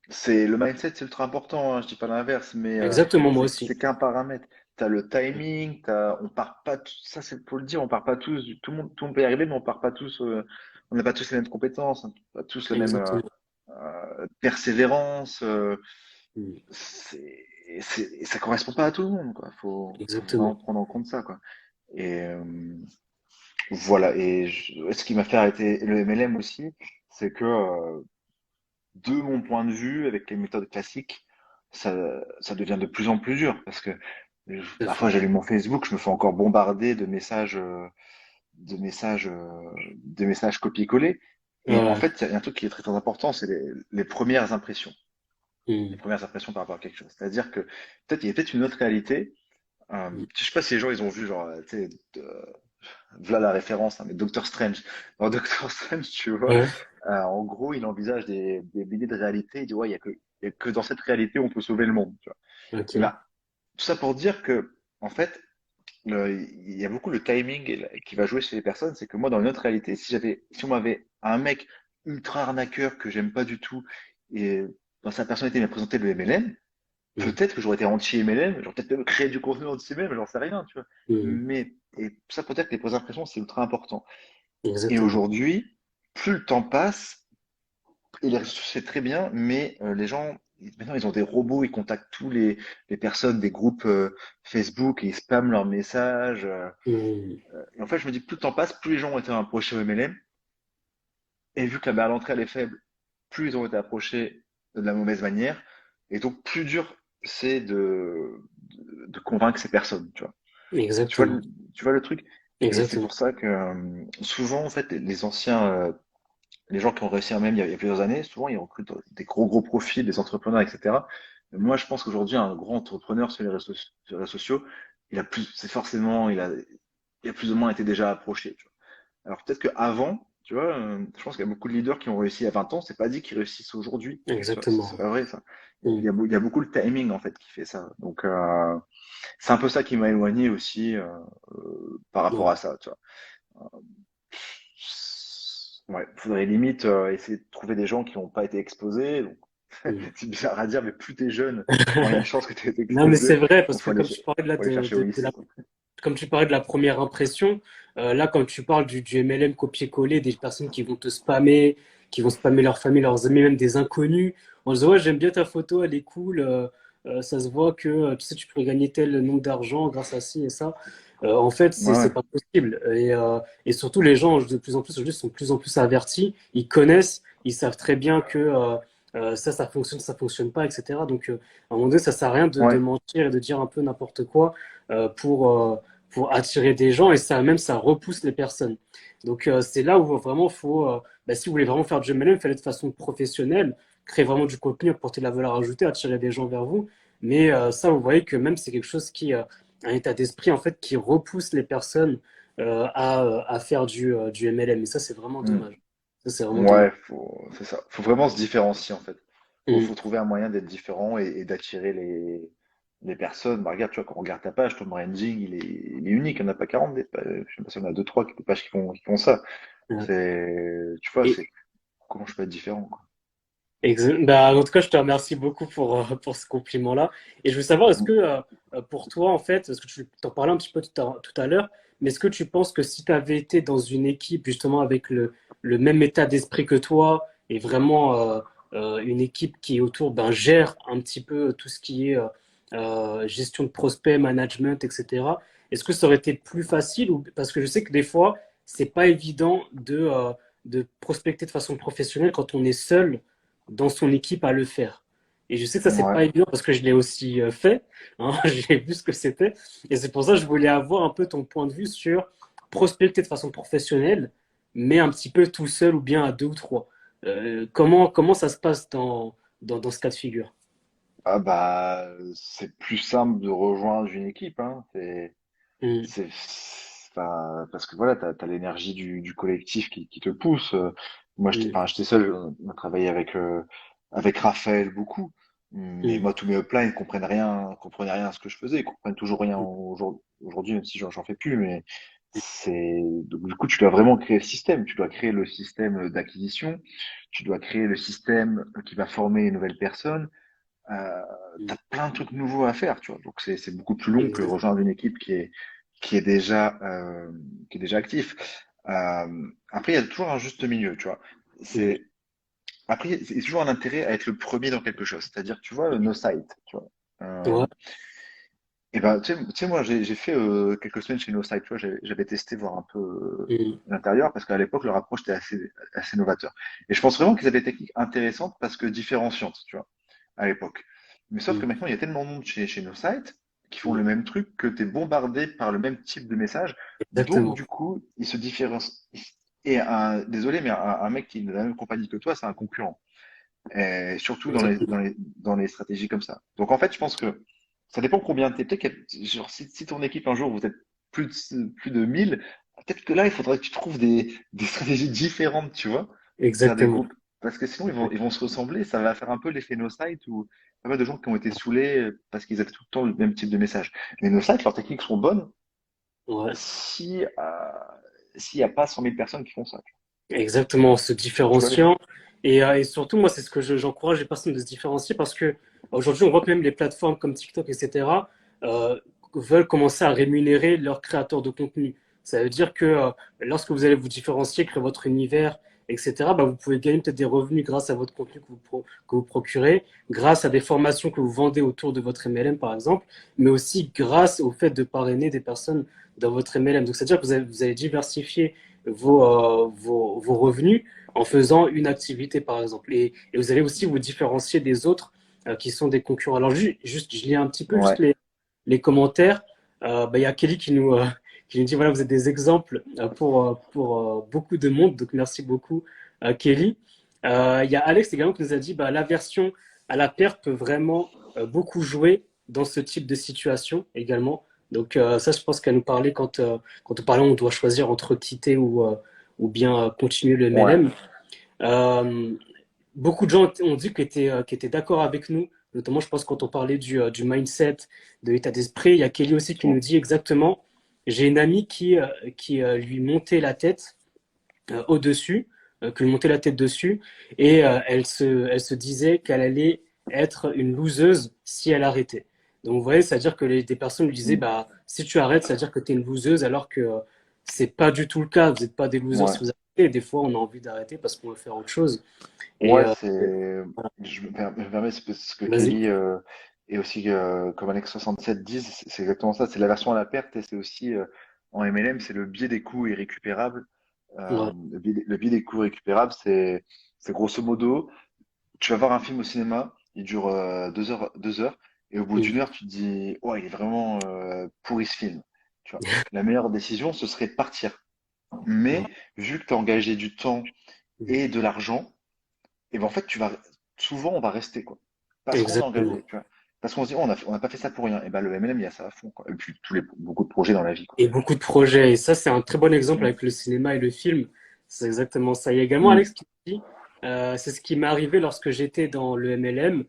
C'est le mindset, c'est ultra important, hein, je dis pas l'inverse, mais Exactement, moi aussi. c'est qu'un paramètre. T'as le timing, on part pas, ça c'est pour le dire, on part pas tous, tout le monde peut y arriver, mais on part pas tous, on n'a pas tous les mêmes compétences, on n'a pas tous la même Exactement. persévérance. Mm. Ça correspond pas à tout le monde, quoi. Faut vraiment Exactement. prendre en compte ça, quoi. Et voilà. Et ce qui m'a fait arrêter le MLM aussi, c'est que de mon point de vue, avec les méthodes classiques, ça devient de plus en plus dur parce que Tout à fait. parfois j'allume mon Facebook, je me fais encore bombarder de messages copier-coller. Et en Ouais. fait, il y a un truc qui est très, très important, c'est les premières impressions. Les Mm. premières impressions par rapport à quelque chose. C'est-à-dire que peut-être il y a peut-être une autre réalité. Mm. Je sais pas si les gens ils ont vu genre, tu sais, voilà la référence, hein, mais Doctor Strange. Dans Doctor Strange, tu vois, Ouais. en gros, il envisage des milliers de réalités. Il dit, ouais, il y a que dans cette réalité on peut sauver le monde. Tu vois. Et Ok. ben, tout ça pour dire que, en fait, il y a beaucoup le timing qui va jouer chez les personnes. C'est que moi, dans une autre réalité, si on m'avait un mec ultra arnaqueur que j'aime pas du tout, et dans sa personnalité m'a présenté le MLM, Mm. peut-être que j'aurais été anti-MLM, j'aurais peut-être même créé du contenu anti-MLM, j'en sais rien, tu vois. Mm. Mais, et ça peut être que les premières impressions, c'est ultra important. Et Exactement. aujourd'hui, plus le temps passe, et les réseaux sociaux, c'est très bien, mais les gens, maintenant, ils ont des robots, ils contactent les personnes des groupes Facebook et ils spamment leurs messages. Mm. Et en fait, je me dis, plus le temps passe, plus les gens ont été approchés au MLM. Et vu que la barre à l'entrée, elle est faible, plus ils ont été approchés de la mauvaise manière. Et donc, plus dur c'est de convaincre ces personnes, tu vois. Tu vois, Exactement. tu vois le truc? Et c'est Exactement. pour ça que souvent, en fait, les anciens, les gens qui ont réussi à même il y a plusieurs années, souvent, ils recrutent des gros profils, des entrepreneurs, etc. Mais moi, je pense qu'aujourd'hui, un grand entrepreneur sur les réseaux sociaux, c'est forcément, il a plus ou moins été déjà approché, tu vois. Alors peut-être qu'avant, tu vois, je pense qu'il y a beaucoup de leaders qui ont réussi à 20 ans, c'est pas dit qu'ils réussissent aujourd'hui. Tu vois, c'est Exactement. pas vrai ça. Mm. Il y a beaucoup le timing en fait qui fait ça. Donc c'est un peu ça qui m'a éloigné aussi par rapport Ouais. à ça, tu vois. Ouais, faudrait limite essayer de trouver des gens qui n'ont pas été exposés. Donc, Mm. c'est bizarre à dire, mais plus t'es jeune, moins il y a de chances que tu aies été Non, mais c'est exposé. vrai, Donc parce que faut aller, faut aller chercher au de lycée, la, quoi. comme tu parlais de la première impression, là, quand tu parles du MLM copier-coller, des personnes qui vont te spammer, qui vont spammer leur famille, leurs amis, même des inconnus, en disant, ouais, j'aime bien ta photo, elle est cool. ça se voit que tu sais, tu pourrais gagner tel nombre d'argent grâce à ci et ça. En fait, Ouais, c'est ouais. pas possible. Et surtout, les gens, de plus en plus, aujourd'hui, sont de plus en plus avertis. Ils connaissent, ils savent très bien que ça fonctionne pas, etc. Donc, à un moment donné, ça sert à rien de Ouais. mentir et de dire un peu n'importe quoi pour attirer des gens. Et ça, même, ça repousse les personnes. Donc, c'est là où vraiment, si vous voulez vraiment faire du MLM, faites de façon professionnelle, créer vraiment du contenu, apporter de la valeur ajoutée, attirer des gens vers vous. Mais ça, vous voyez que même c'est quelque chose un état d'esprit en fait qui repousse les personnes à faire du MLM. Et ça, c'est vraiment Hmm. dommage. Ça, c'est vraiment dommage. Ouais, c'est ça. Faut vraiment se différencier en fait. Mm. Faut trouver un moyen d'être différent et d'attirer les personnes. Bah, regarde, tu vois, quand on regarde ta page, ton branding, il est unique. Il n'y en a pas 40 des pages. Je sais pas s'il y en a 2, 3 des pages qui font ça. Ouais. Tu vois, Et, comment je peux être différent, quoi. Bah, en tout cas, je te remercie beaucoup pour ce compliment-là. Et je veux savoir, est-ce Mm. que pour toi, en fait, parce que tu t'en parlais un petit peu tout à l'heure, mais est-ce que tu penses que si tu avais été dans une équipe justement avec le même état d'esprit que toi et vraiment une équipe qui autour ben, gère un petit peu tout ce qui est gestion de prospects, management, etc., est-ce que ça aurait été plus facile ou... Parce que je sais que des fois, c'est pas évident de prospecter de façon professionnelle quand on est seul dans son équipe à le faire. Et je sais que ça, c'est Ouais. pas évident parce que je l'ai aussi fait. Hein, j'ai vu ce que c'était. Et c'est pour ça que je voulais avoir un peu ton point de vue sur prospecter de façon professionnelle, mais un petit peu tout seul ou bien à deux ou trois. Comment ça se passe dans ce cas de figure? Ah bah, c'est plus simple de rejoindre une équipe, hein. Mm, C'est, enfin, parce que voilà, t'as l'énergie du collectif qui te pousse. Moi, mm, enfin, j'étais seul, on a travaillé avec Raphaël beaucoup. Mais mm, moi, tous mes uplines, comprenaient rien à ce que je faisais. Ils comprennent toujours rien aujourd'hui, même si j'en fais plus. Mais donc du coup, tu dois vraiment créer le système. Tu dois créer le système d'acquisition. Tu dois créer le système qui va former une nouvelle personne. Euh, mm. T'as plein de trucs nouveaux à faire, tu vois. Donc c'est beaucoup plus long que Exact. rejoindre une équipe qui est déjà qui est déjà actif. Après, il y a toujours un juste milieu, tu vois. Mm. C'est après, c'est toujours un intérêt à être le premier dans quelque chose. C'est-à-dire, tu vois, nos sites, tu vois. Ouais. Et ben, tu sais, moi, j'ai fait quelques semaines chez nos sites, tu vois. J'avais testé voir un peu Mm. l'intérieur parce qu'à l'époque, leur approche était assez novateur. Et je pense vraiment qu'ils avaient des techniques intéressantes parce que différenciantes, tu vois, à l'époque. Mais sauf que Mm. maintenant, il y a tellement de monde chez nos sites qui font le Mm. même truc que tu es bombardé par le même type de message. Donc, Exactement. du coup, ils se différencient. Et désolé, mais un mec qui est de la même compagnie que toi, c'est un concurrent. Et surtout Exactement. dans les stratégies comme ça. Donc, en fait, je pense que ça dépend combien t'es. Peut-être que, genre, si ton équipe un jour, vous êtes plus de 1000, peut-être que là, il faudrait que tu trouves des stratégies différentes, tu vois, pour faire des Exactement. groupes. Parce que sinon, ils vont se ressembler. Ça va faire un peu l'effet no site où pas mal de gens qui ont été saoulés parce qu'ils avaient tout le temps le même type de message. Mais nos sites, leurs techniques sont bonnes Ouais. si, s'il n'y a pas 100 000 personnes qui font ça. Exactement, en se Tu vois les... différenciant. Et surtout, moi, c'est ce que j'encourage les personnes de se différencier parce que aujourd'hui, on voit que même les plateformes comme TikTok, etc., veulent commencer à rémunérer leurs créateurs de contenu. Ça veut dire que lorsque vous allez vous différencier, créer votre univers, etc., bah, vous pouvez gagner peut-être des revenus grâce à votre contenu que vous procurez, grâce à des formations que vous vendez autour de votre MLM, par exemple, mais aussi grâce au fait de parrainer des personnes dans votre MLM. Donc, c'est-à-dire que vous allez diversifier vos revenus en faisant une activité, par exemple. Et vous allez aussi vous différencier des autres qui sont des concurrents. Alors, juste, je lis un petit peu juste Ouais. les commentaires. Bah, il y a Kelly qui nous dit, voilà, vous êtes des exemples pour beaucoup de monde. Donc, merci beaucoup, Kelly. Il y a Alex également qui nous a dit, bah, l'aversion à la perte peut vraiment beaucoup jouer dans ce type de situation également. Donc ça, je pense qu'à nous parler quand on parlait, on doit choisir entre quitter ou bien continuer le Ouais. MLM. Euh, Beaucoup de gens ont dit qu'ils étaient d'accord avec nous, notamment je pense quand on parlait du mindset, de l'état d'esprit. Il y a Kelly aussi qui nous dit exactement, j'ai une amie qui lui montait la tête au-dessus, que lui montait la tête dessus, et elle se disait qu'elle allait être une loseuse si elle arrêtait. Donc vous voyez, c'est-à-dire que des personnes lui disaient, Mm. bah, si tu arrêtes, c'est-à-dire que tu es une loseuse, alors que c'est pas du tout le cas. Vous n'êtes pas des losers si Ouais. vous arrêtez. Et des fois, on a envie d'arrêter parce qu'on veut faire autre chose. Et Ouais, c'est. Je me permets ce que vas-y. Kelly Et aussi, comme Alex 67 disent, c'est exactement ça, c'est la version à la perte et c'est aussi, en MLM, c'est le biais des coûts irrécupérables. Ouais. Le biais des coûts récupérables, c'est grosso modo, tu vas voir un film au cinéma, il dure 2 heures, et au bout Mm. d'une heure, tu te dis, oh, il est vraiment pourri ce film. Tu vois. La meilleure décision, ce serait de partir. Mais vu que tu as engagé du temps Mm. et de l'argent, et ben en fait, souvent, on va rester, quoi. Parce qu'on est Exactement. engagé, tu vois. Parce qu'on se dit, oh, on n'a pas fait ça pour rien. Et ben le MLM, il y a ça à fond, quoi. Et puis, beaucoup de projets dans la vie, quoi. Et beaucoup de projets. Et ça, c'est un très bon exemple Mm. avec le cinéma et le film. C'est exactement ça. Il y a également Mm. Alex qui dit, c'est ce qui m'est arrivé lorsque j'étais dans le MLM.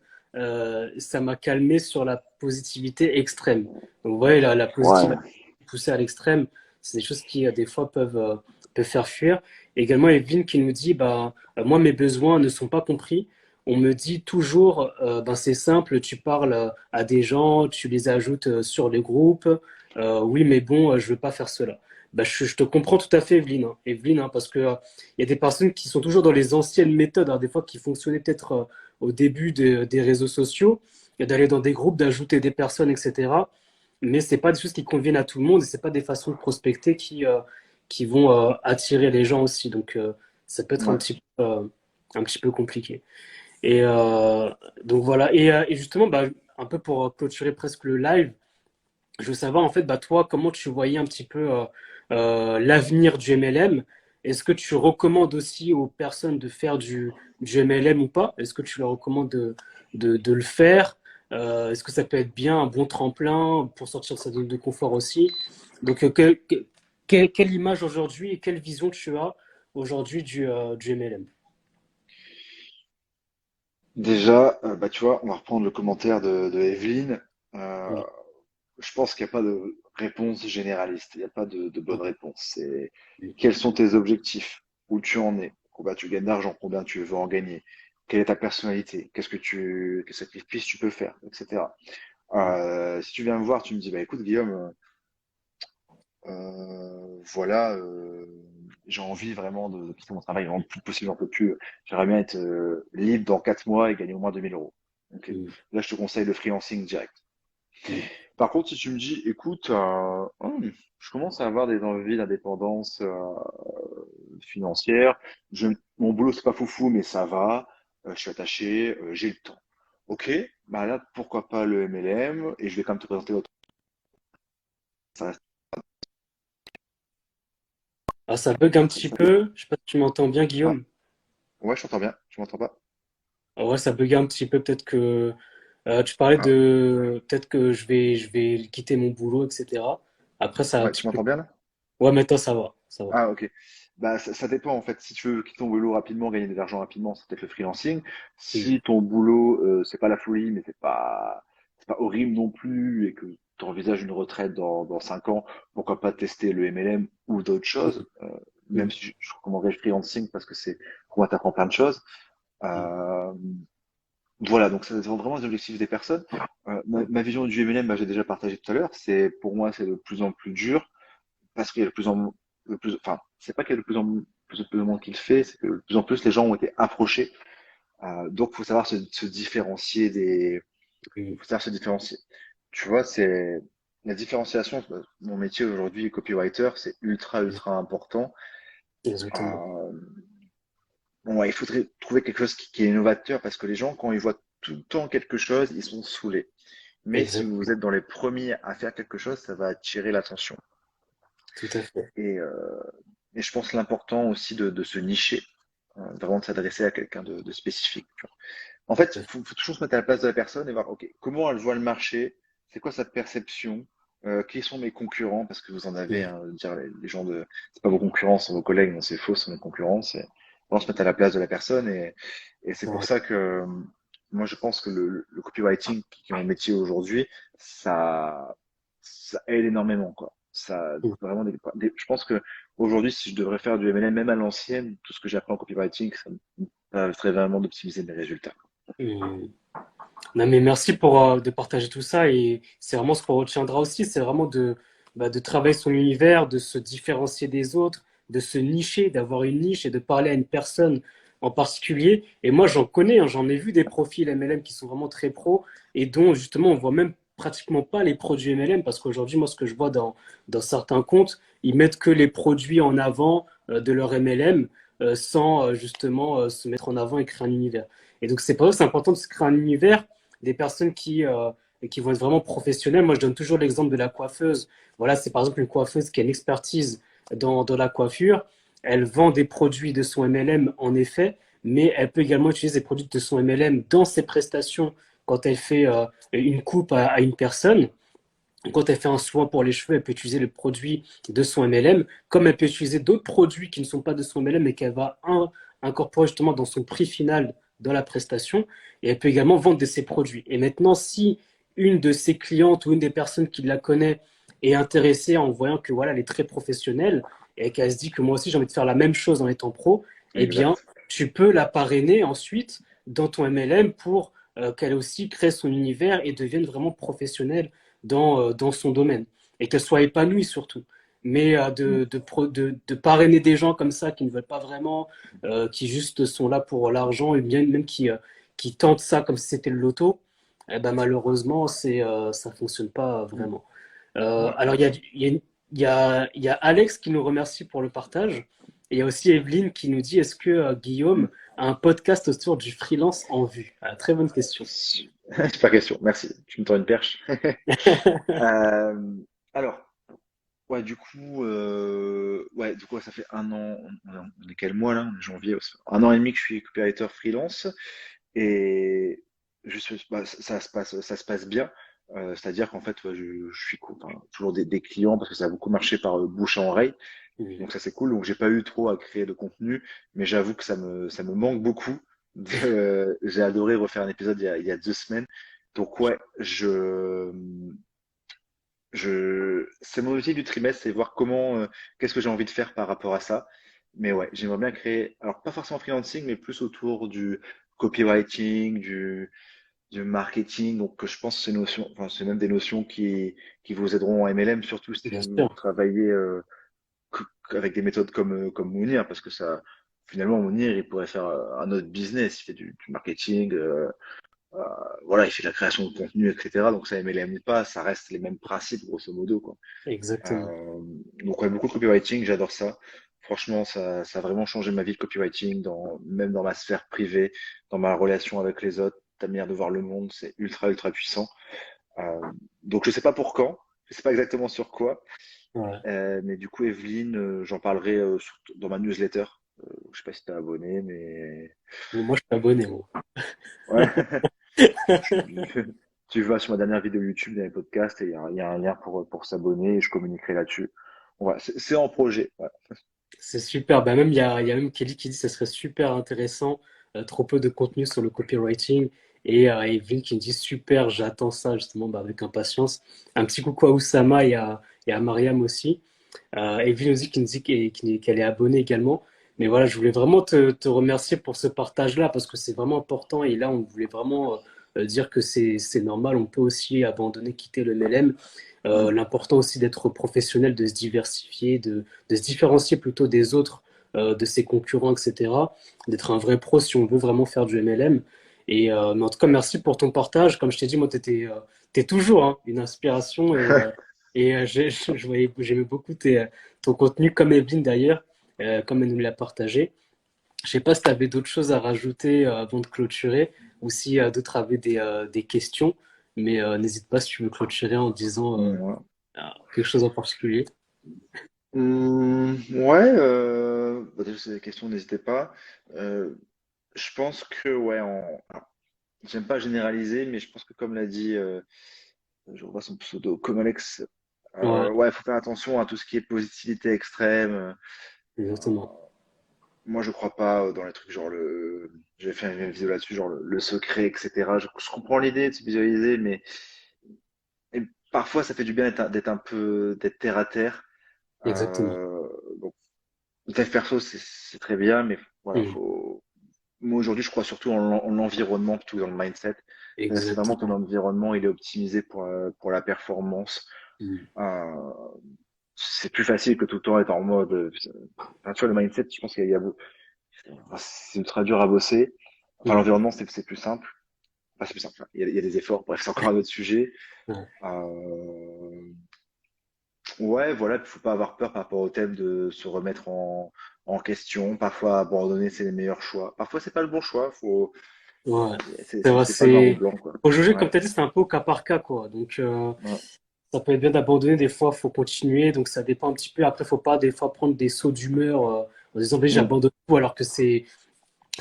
Ça m'a calmé sur la positivité extrême. Donc, vous voyez, la positivité Ouais. poussée à l'extrême, c'est des choses qui, des fois, peuvent faire fuir. Et également, Evelyne qui nous dit, bah, moi, mes besoins ne sont pas compris. On me dit toujours, ben, c'est simple, tu parles à des gens, tu les ajoutes sur les groupes. Oui, mais bon, je veux pas faire cela. Bah, je te comprends tout à fait, Evelyne, hein. Evelyne, hein, parce que il y a des personnes qui sont toujours dans les anciennes méthodes, hein, des fois qui fonctionnaient peut-être au début des réseaux sociaux, et d'aller dans des groupes, d'ajouter des personnes, etc. Mais c'est pas des choses qui conviennent à tout le monde et c'est pas des façons de prospecter qui vont attirer les gens aussi. Donc, ça peut être Ouais. un petit peu compliqué. Et donc voilà. Et justement, bah, un peu pour clôturer presque le live. Je veux savoir, en fait, bah, toi, comment tu voyais un petit peu l'avenir du MLM? Est-ce que tu recommandes aussi aux personnes de faire du MLM ou pas? Est-ce que tu leur recommandes de le faire? Est-ce que ça peut être bien un bon tremplin pour sortir de sa zone de confort aussi? Donc, quelle image aujourd'hui et quelle vision tu as aujourd'hui du MLM? Déjà, bah, tu vois, on va reprendre le commentaire de Evelyne. Euh, Oui. je pense qu'il n'y a pas de réponse généraliste. Il n'y a pas de bonne Oui. réponse. C'est Oui. quels sont tes objectifs? Où tu en es? Combien tu gagnes d'argent? Combien tu veux en gagner? Quelle est ta personnalité? Quels sacrifices tu peux faire? Etc. Si tu viens me voir, tu me dis, bah écoute, Guillaume, voilà, j'ai envie vraiment de quitter mon travail le plus possible, j'en peux plus. J'aimerais bien être libre dans 4 mois et gagner au moins 2 000 euros. Ok. Oui. Là, je te conseille le freelancing direct. Oui. Par contre, si tu me dis, écoute, je commence à avoir des envies d'indépendance financière, mon boulot, c'est pas foufou, mais ça va, je suis attaché, j'ai le temps. Ok, bah là, pourquoi pas le MLM, et je vais quand même te présenter votre... Ça reste- Ah, ça bug un petit peu. Je sais pas si tu m'entends bien, Ah, Guillaume. ouais, je t'entends bien, tu m'entends pas? Ah ouais, ça buguait un petit peu. Peut-être que tu parlais Ah, de peut-être que je vais quitter mon boulot, etc. Après, ça a un ouais, petit tu peu. m'entends bien là? Ouais, maintenant ça va, ça va. Ah, ok. Bah, ça dépend en fait. Si tu veux quitter ton boulot rapidement, gagner de l'argent rapidement, c'est peut-être le freelancing. Oui, Si ton boulot, c'est pas la folie, mais c'est pas horrible non plus et que tu envisages une retraite dans 5 ans, pourquoi pas tester le MLM ou d'autres choses. Même oui, si je recommanderais le freelancing parce que pour moi, t'apprends plein de choses. oui, Euh, voilà, donc ça dépend vraiment des objectifs des personnes. Ma vision du MLM, bah, j'ai déjà partagé tout à l'heure. Pour moi, c'est de plus en plus dur parce qu'il y a enfin, c'est pas qu'il y a de plus en monde qui le fait, c'est que de plus en plus les gens ont été approchés. Donc, faut savoir se différencier oui, faut savoir se différencier. Tu vois, c'est la différenciation. Mon métier aujourd'hui, copywriter, c'est ultra, oui, ultra important. exactement. Euh, bon, ouais, il faudrait trouver quelque chose qui est innovateur parce que les gens, quand ils voient tout le temps quelque chose, ils sont saoulés. Mais si vous Exactement. êtes dans les premiers à faire quelque chose, ça va attirer l'attention. Tout à fait. Et, euh, et je pense l'important aussi de se nicher, vraiment de s'adresser à quelqu'un de spécifique. Tu vois. En fait, Tout à fait. faut toujours se mettre à la place de la personne et voir, ok, comment elle voit le marché, c'est quoi sa perception, qui sont mes concurrents, parce que vous en avez, Oui, hein, dire les gens c'est pas vos concurrents, c'est vos collègues, non, c'est faux, c'est mes concurrents. C'est vraiment se mettre à la place de la personne et c'est pour ouais. ça que moi je pense que le copywriting, qui est mon métier aujourd'hui, ça aide énormément, quoi. Ça Oui. vraiment je pense que aujourd'hui, si je devrais faire du MLM, même à l'ancienne, tout ce que j'ai appris en copywriting, ça me permettrait vraiment d'optimiser mes résultats. Oui. Non, mais merci pour de partager tout ça et c'est vraiment ce qu'on retiendra aussi, c'est vraiment de travailler son univers, de se différencier des autres, de se nicher, d'avoir une niche et de parler à une personne en particulier. Et moi, j'en connais, hein, j'en ai vu des profils MLM qui sont vraiment très pros et dont justement on voit même pratiquement pas les produits MLM parce qu'aujourd'hui, moi, ce que je vois dans certains comptes, ils mettent que les produits en avant de leur MLM sans justement se mettre en avant et créer un univers. Et donc, c'est pour ça que c'est important de se créer un univers des personnes qui vont être vraiment professionnelles. Moi, je donne toujours l'exemple de la coiffeuse. Voilà, c'est par exemple une coiffeuse qui a une expertise dans la coiffure. Elle vend des produits de son MLM, en effet, mais elle peut également utiliser des produits de son MLM dans ses prestations quand elle fait une coupe à une personne. Quand elle fait un soin pour les cheveux, elle peut utiliser le produit de son MLM, comme elle peut utiliser d'autres produits qui ne sont pas de son MLM et qu'elle va incorporer justement dans son prix final dans la prestation. Et elle peut également vendre de ses produits. Et maintenant, si une de ses clientes ou une des personnes qui la connaît est intéressée en voyant que voilà, elle est très professionnelle et qu'elle se dit que moi aussi j'ai envie de faire la même chose en étant pro, eh bien, Exact. tu peux la parrainer ensuite dans ton MLM pour qu'elle aussi crée son univers et devienne vraiment professionnelle dans son domaine et qu'elle soit épanouie surtout. Mais Mm. de parrainer des gens comme ça qui ne veulent pas vraiment, qui juste sont là pour l'argent et bien même qui tentent ça comme si c'était le loto, eh ben, malheureusement, ça ne fonctionne pas Mm. vraiment. Ouais, Alors, il y a Alex qui nous remercie pour le partage. Et il y a aussi Evelyne qui nous dit, est-ce que Guillaume a un podcast autour du freelance en vue? Très bonne question. Super question, merci. Tu me tends une perche. Euh, alors, ouais, du coup, ça fait un an, on est quel mois là? On est janvier, ouais, ça fait un an et demi que je suis copywriter freelance et bah, ça se passe bien. C'est-à-dire qu'en fait, ouais, je suis enfin, toujours des clients parce que ça a beaucoup marché par bouche à oreille. Mhm. Donc ça c'est cool. Donc j'ai pas eu trop à créer de contenu, mais j'avoue que ça me manque beaucoup. J'ai adoré refaire un épisode il y a 2 semaines. Donc ouais, c'est mon objectif du trimestre, c'est voir qu'est-ce que j'ai envie de faire par rapport à ça. Mais ouais, j'aimerais bien créer, alors pas forcément freelancing, mais plus autour du copywriting, du marketing. Donc je pense que ces notions, enfin c'est même des notions qui vous aideront en MLM, surtout si Bien vous sûr. travaillez avec des méthodes comme Mounir, parce que ça, finalement, Mounir, il pourrait faire un autre business, il fait du marketing, euh, voilà, il fait de la création de contenu, etc. Donc ça, MLM ou pas, ça reste les mêmes principes, grosso modo, quoi. Exactement. Euh, donc ouais, beaucoup de copywriting, j'adore ça. Franchement, ça a vraiment changé ma vie de copywriting, même dans ma sphère privée, dans ma relation avec les autres, ta manière de voir le monde, c'est ultra, ultra puissant. Euh, donc je sais pas pour quand, je sais pas exactement sur quoi, Ouais. mais du coup, Evelyne, j'en parlerai dans ma newsletter. Je sais pas si t'es abonné, mais Mais moi, je suis abonné, moi. ouais, tu, tu vas sur ma dernière vidéo YouTube, dans les podcasts, et il y a un lien pour s'abonner, et je communiquerai là-dessus. Ouais, c'est en projet. Ouais. C'est super. Bah, même, il y a même Kelly qui dit que ce serait super intéressant, trop peu de contenu sur le copywriting. Et Evelyne qui me dit super, j'attends ça justement bah, avec impatience. Un petit coucou à Oussama et à Mariam aussi. Evelyne aussi qui nous dit qu'elle est abonnée également. Mais voilà, je voulais vraiment te remercier pour ce partage-là parce que c'est vraiment important. Et là, on voulait vraiment dire que c'est normal. On peut aussi abandonner, quitter le MLM. Mm. L'important aussi d'être professionnel, de se diversifier, de se différencier plutôt des autres, de ses concurrents, etc. D'être un vrai pro si on veut vraiment faire du MLM. Mais en tout cas, merci pour ton partage. Comme je t'ai dit, moi, t'es toujours hein, une inspiration j'aimais beaucoup ton contenu, comme Evelyne d'ailleurs, comme elle nous l'a partagé. Je sais pas si tu avais d'autres choses à rajouter avant de clôturer ou si d'autres avaient des questions, mais n'hésite pas si tu veux clôturer en disant Ouais. quelque chose en particulier. Ouais, bah, déjà, c'est des questions, n'hésitez pas. Euh, je pense que, ouais, alors, j'aime pas généraliser, mais je pense que comme l'a dit, je revois son pseudo, comme Alex, Ouais, ouais, faut faire attention à tout ce qui est positivité extrême. exactement. Moi, je crois pas dans les trucs genre j'avais fait une vidéo là-dessus, genre le secret, etc. Je comprends l'idée de se visualiser, mais et parfois ça fait du bien d'être terre à terre. Exactement. Euh, donc, le dev perso, c'est très bien, mais voilà, Mhm. moi aujourd'hui, je crois surtout en l'environnement plutôt que dans le mindset. C'est vraiment ton Exactement. environnement, il est optimisé pour la performance. Mhm. Euh, c'est plus facile que tout le temps être en mode, enfin, tu vois, le mindset, je pense qu'il y a c'est ultra dur à bosser. Enfin, Mm. l'environnement, c'est plus simple. Enfin, c'est plus simple. Il y a des efforts. Bref, c'est encore un autre sujet. Ouais. Euh, ouais, voilà. Il faut pas avoir peur par rapport au thème de se remettre en question. Parfois, abandonner, c'est les meilleurs choix. Parfois, c'est pas le bon choix. Ouais. C'est C'est vrai, c'est pas noir ou blanc, quoi. faut juger, comme Ouais. tu as dit, c'est un peu au cas par cas, quoi. Donc, Ouais. ça peut être bien d'abandonner, des fois, faut continuer. Donc, ça dépend un petit peu. Après, faut pas, des fois, prendre des sauts d'humeur, en disant, ben, Mm. j'abandonne tout, alors que c'est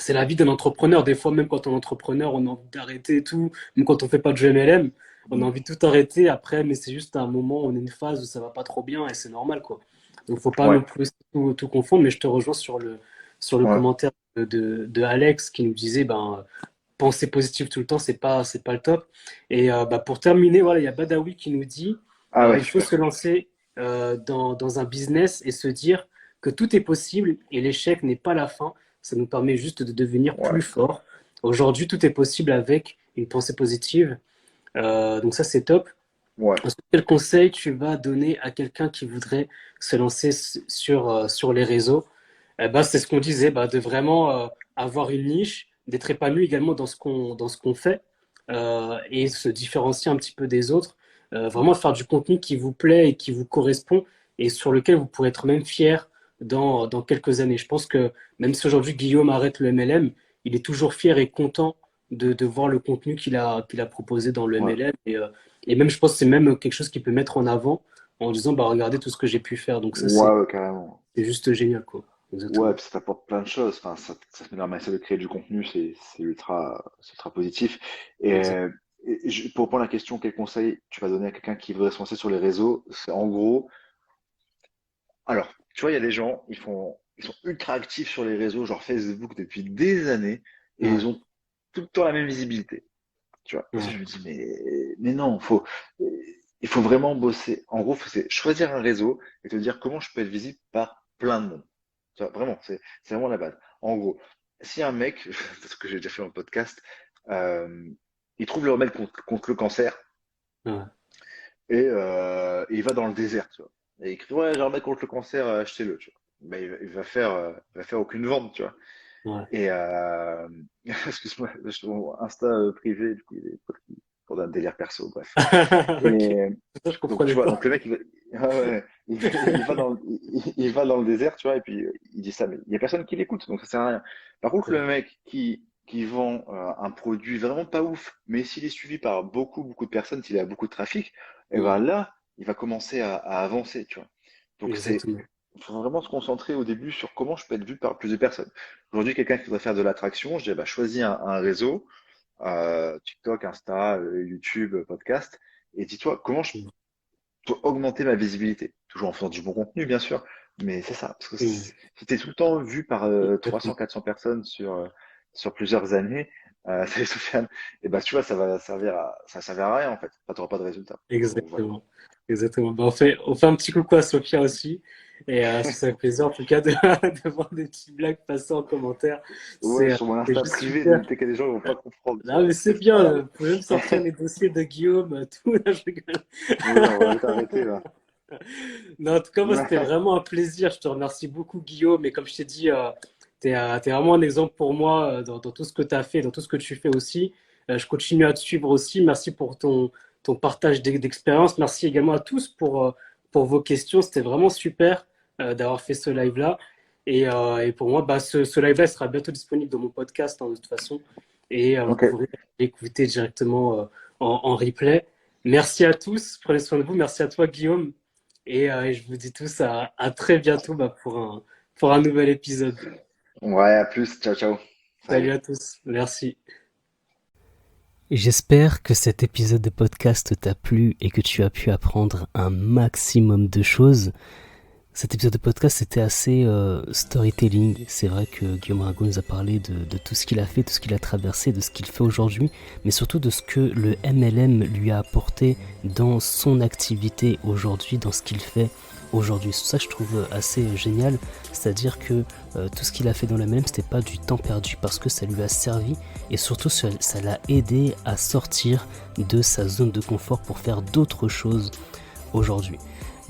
la vie d'un entrepreneur. Des fois, même quand on est entrepreneur, on a envie d'arrêter et tout. Même quand on fait pas de jeu MLM, on a Mm. envie de tout arrêter après, mais c'est juste un moment, on est une phase où ça va pas trop bien et c'est normal, quoi. Donc, faut pas Ouais. non plus tout confondre, mais je te rejoins sur le Ouais. commentaire de Alex qui nous disait, ben, penser positif tout le temps, c'est pas le top. Et bah, pour terminer, voilà, il y a Badawi qui nous dit, Ah ouais, il faut se super. lancer dans un business et se dire que tout est possible et l'échec n'est pas la fin. Ça nous permet juste de devenir plus Ouais. fort. Aujourd'hui, tout est possible avec une pensée positive. Donc ça, c'est top. Ouais. Ensuite, quel conseil tu vas donner à quelqu'un qui voudrait se lancer sur les réseaux? Eh ben, c'est ce qu'on disait, bah, de vraiment avoir une niche, d'être épanoui également dans ce qu'on fait et se différencier un petit peu des autres. Vraiment faire du contenu qui vous plaît et qui vous correspond et sur lequel vous pourrez être même fier dans quelques années. Je pense que même si aujourd'hui Guillaume arrête le MLM, il est toujours fier et content de voir le contenu qu'il a proposé dans le Ouais. MLM. Et même, je pense que c'est même quelque chose qu'il peut mettre en avant en disant, bah, regardez tout ce que j'ai pu faire. Donc ça, Ouais, ouais, carrément. c'est juste génial, quoi. Ouais, Exactement. puis ça t'apporte plein de choses. Enfin, ça te permet de créer du contenu, c'est ultra positif. Et, Exact. pour répondre à la question, quel conseil tu vas donner à quelqu'un qui voudrait se lancer sur les réseaux? C'est en gros, alors, tu vois, il y a des gens, ils sont ultra actifs sur les réseaux, genre Facebook depuis des années, et Ouais, ils ont tout le temps la même visibilité. Tu vois. Et ça, ouais, je me dis, mais non, il faut vraiment bosser. En gros, c'est choisir un réseau et te dire comment je peux être visible par plein de monde. Tu vois, vraiment, c'est vraiment la base. En gros, si un mec, parce que j'ai déjà fait un podcast, euh, il trouve le remède contre le cancer ouais, et il va dans le désert, tu vois. Et il écrit, ouais, j'ai un remède contre le cancer, achetez-le, tu vois. Ben, il va faire aucune vente, tu vois. ouais. Et excuse-moi, mon Insta privé, du coup, il est pour un délire perso, bref. Ok. Et Ça, je donc comprenais tu vois, pas. donc le mec, ah ouais, il va dans le désert, tu vois, et puis il dit ça, mais il y a personne qui l'écoute, donc ça sert à rien. Par contre, le Ouais, mec qui vend un produit vraiment pas ouf, mais s'il est suivi par beaucoup de personnes, s'il a beaucoup de trafic, et ben ouais, là, il va commencer à avancer, tu vois. Donc exactement. il faut vraiment se concentrer au début sur comment je peux être vu par plus de personnes. Aujourd'hui, quelqu'un qui voudrait faire de l'attraction, je dirais, bah, choisis un réseau, TikTok, Insta, YouTube, podcast, et dis-toi comment je Mm. peux augmenter ma visibilité. Toujours en faisant du bon contenu, bien sûr, mais c'est ça. Parce que Mm. si tu es tout le temps vu par Exactement. 300, 400 personnes sur plusieurs années, salut Sofiane, et bah, tu vois, ça va servir à rien, en fait. Enfin, tu n'auras pas de résultat. Donc, voilà. Exactement. Exactement. Ben, on fait un petit coucou à Sophia aussi. Et ça fait plaisir, en tout cas, de voir des petites blagues passer en commentaire. Ouais, C'est sur mon c'est Insta juste privé, super. donc peut-être qu'il y a des gens qui vont pas comprendre, tu Non, vois. mais c'est Mais c'est pas bien. grave. Vous pouvez même sortir les dossiers de Guillaume, tout. Là, je rigole. Oui, on va vite arrêter, là. Non, en tout cas, moi, c'était Ouais, vraiment un plaisir. Je te remercie beaucoup, Guillaume. Et comme je t'ai dit, t'es vraiment un exemple pour moi dans tout ce que tu as fait, dans tout ce que tu fais aussi. Je continue à te suivre aussi. Merci pour ton partage d'expérience. Merci également à tous pour vos questions. C'était vraiment super d'avoir fait ce live-là. Et pour moi, bah, ce live-là sera bientôt disponible dans mon podcast, hein, de toute façon. Et vous ok. pourrez l'écouter directement en replay. Merci à tous. Prenez soin de vous. Merci à toi, Guillaume. Et je vous dis tous à très bientôt bah, pour un nouvel épisode. Ouais, à plus. Ciao, ciao. Salut Salut. à tous. Merci. J'espère que cet épisode de podcast t'a plu et que tu as pu apprendre un maximum de choses. Cet épisode de podcast c'était assez storytelling. C'est vrai que Guillaume Ringot nous a parlé de tout ce qu'il a fait, tout ce qu'il a traversé, de ce qu'il fait aujourd'hui, mais surtout de ce que le MLM lui a apporté dans son activité aujourd'hui, dans ce qu'il fait aujourd'hui. C'est ça que je trouve assez génial, c'est-à-dire que tout ce qu'il a fait dans le MLM, c'était pas du temps perdu parce que ça lui a servi et surtout ça l'a aidé à sortir de sa zone de confort pour faire d'autres choses aujourd'hui.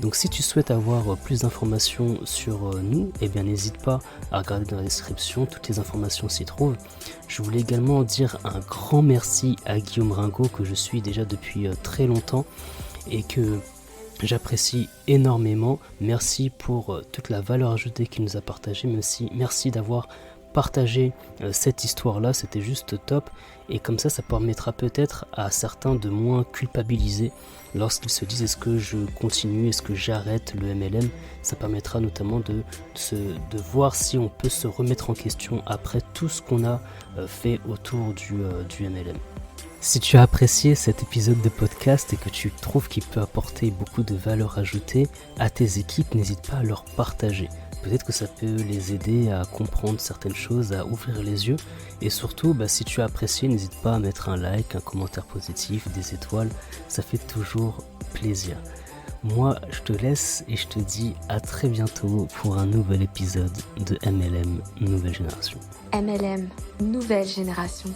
Donc si tu souhaites avoir plus d'informations sur nous, eh bien n'hésite pas à regarder dans la description, toutes les informations s'y trouvent. Je voulais également dire un grand merci à Guillaume Ringot que je suis déjà depuis très longtemps et que j'apprécie énormément. Merci pour toute la valeur ajoutée qu'il nous a partagée, merci d'avoir partagé cette histoire-là, c'était juste top. Et comme ça permettra peut-être à certains de moins culpabiliser lorsqu'ils se disent est-ce que je continue, est-ce que j'arrête le MLM. Ça permettra notamment de voir si on peut se remettre en question après tout ce qu'on a fait autour du MLM. Si tu as apprécié cet épisode de podcast et que tu trouves qu'il peut apporter beaucoup de valeur ajoutée à tes équipes, n'hésite pas à leur partager. Peut-être que ça peut les aider à comprendre certaines choses, à ouvrir les yeux. Et surtout, si tu as apprécié, n'hésite pas à mettre un like, un commentaire positif, des étoiles. Ça fait toujours plaisir. Moi, je te laisse et je te dis à très bientôt pour un nouvel épisode de MLM Nouvelle Génération. MLM, nouvelle génération.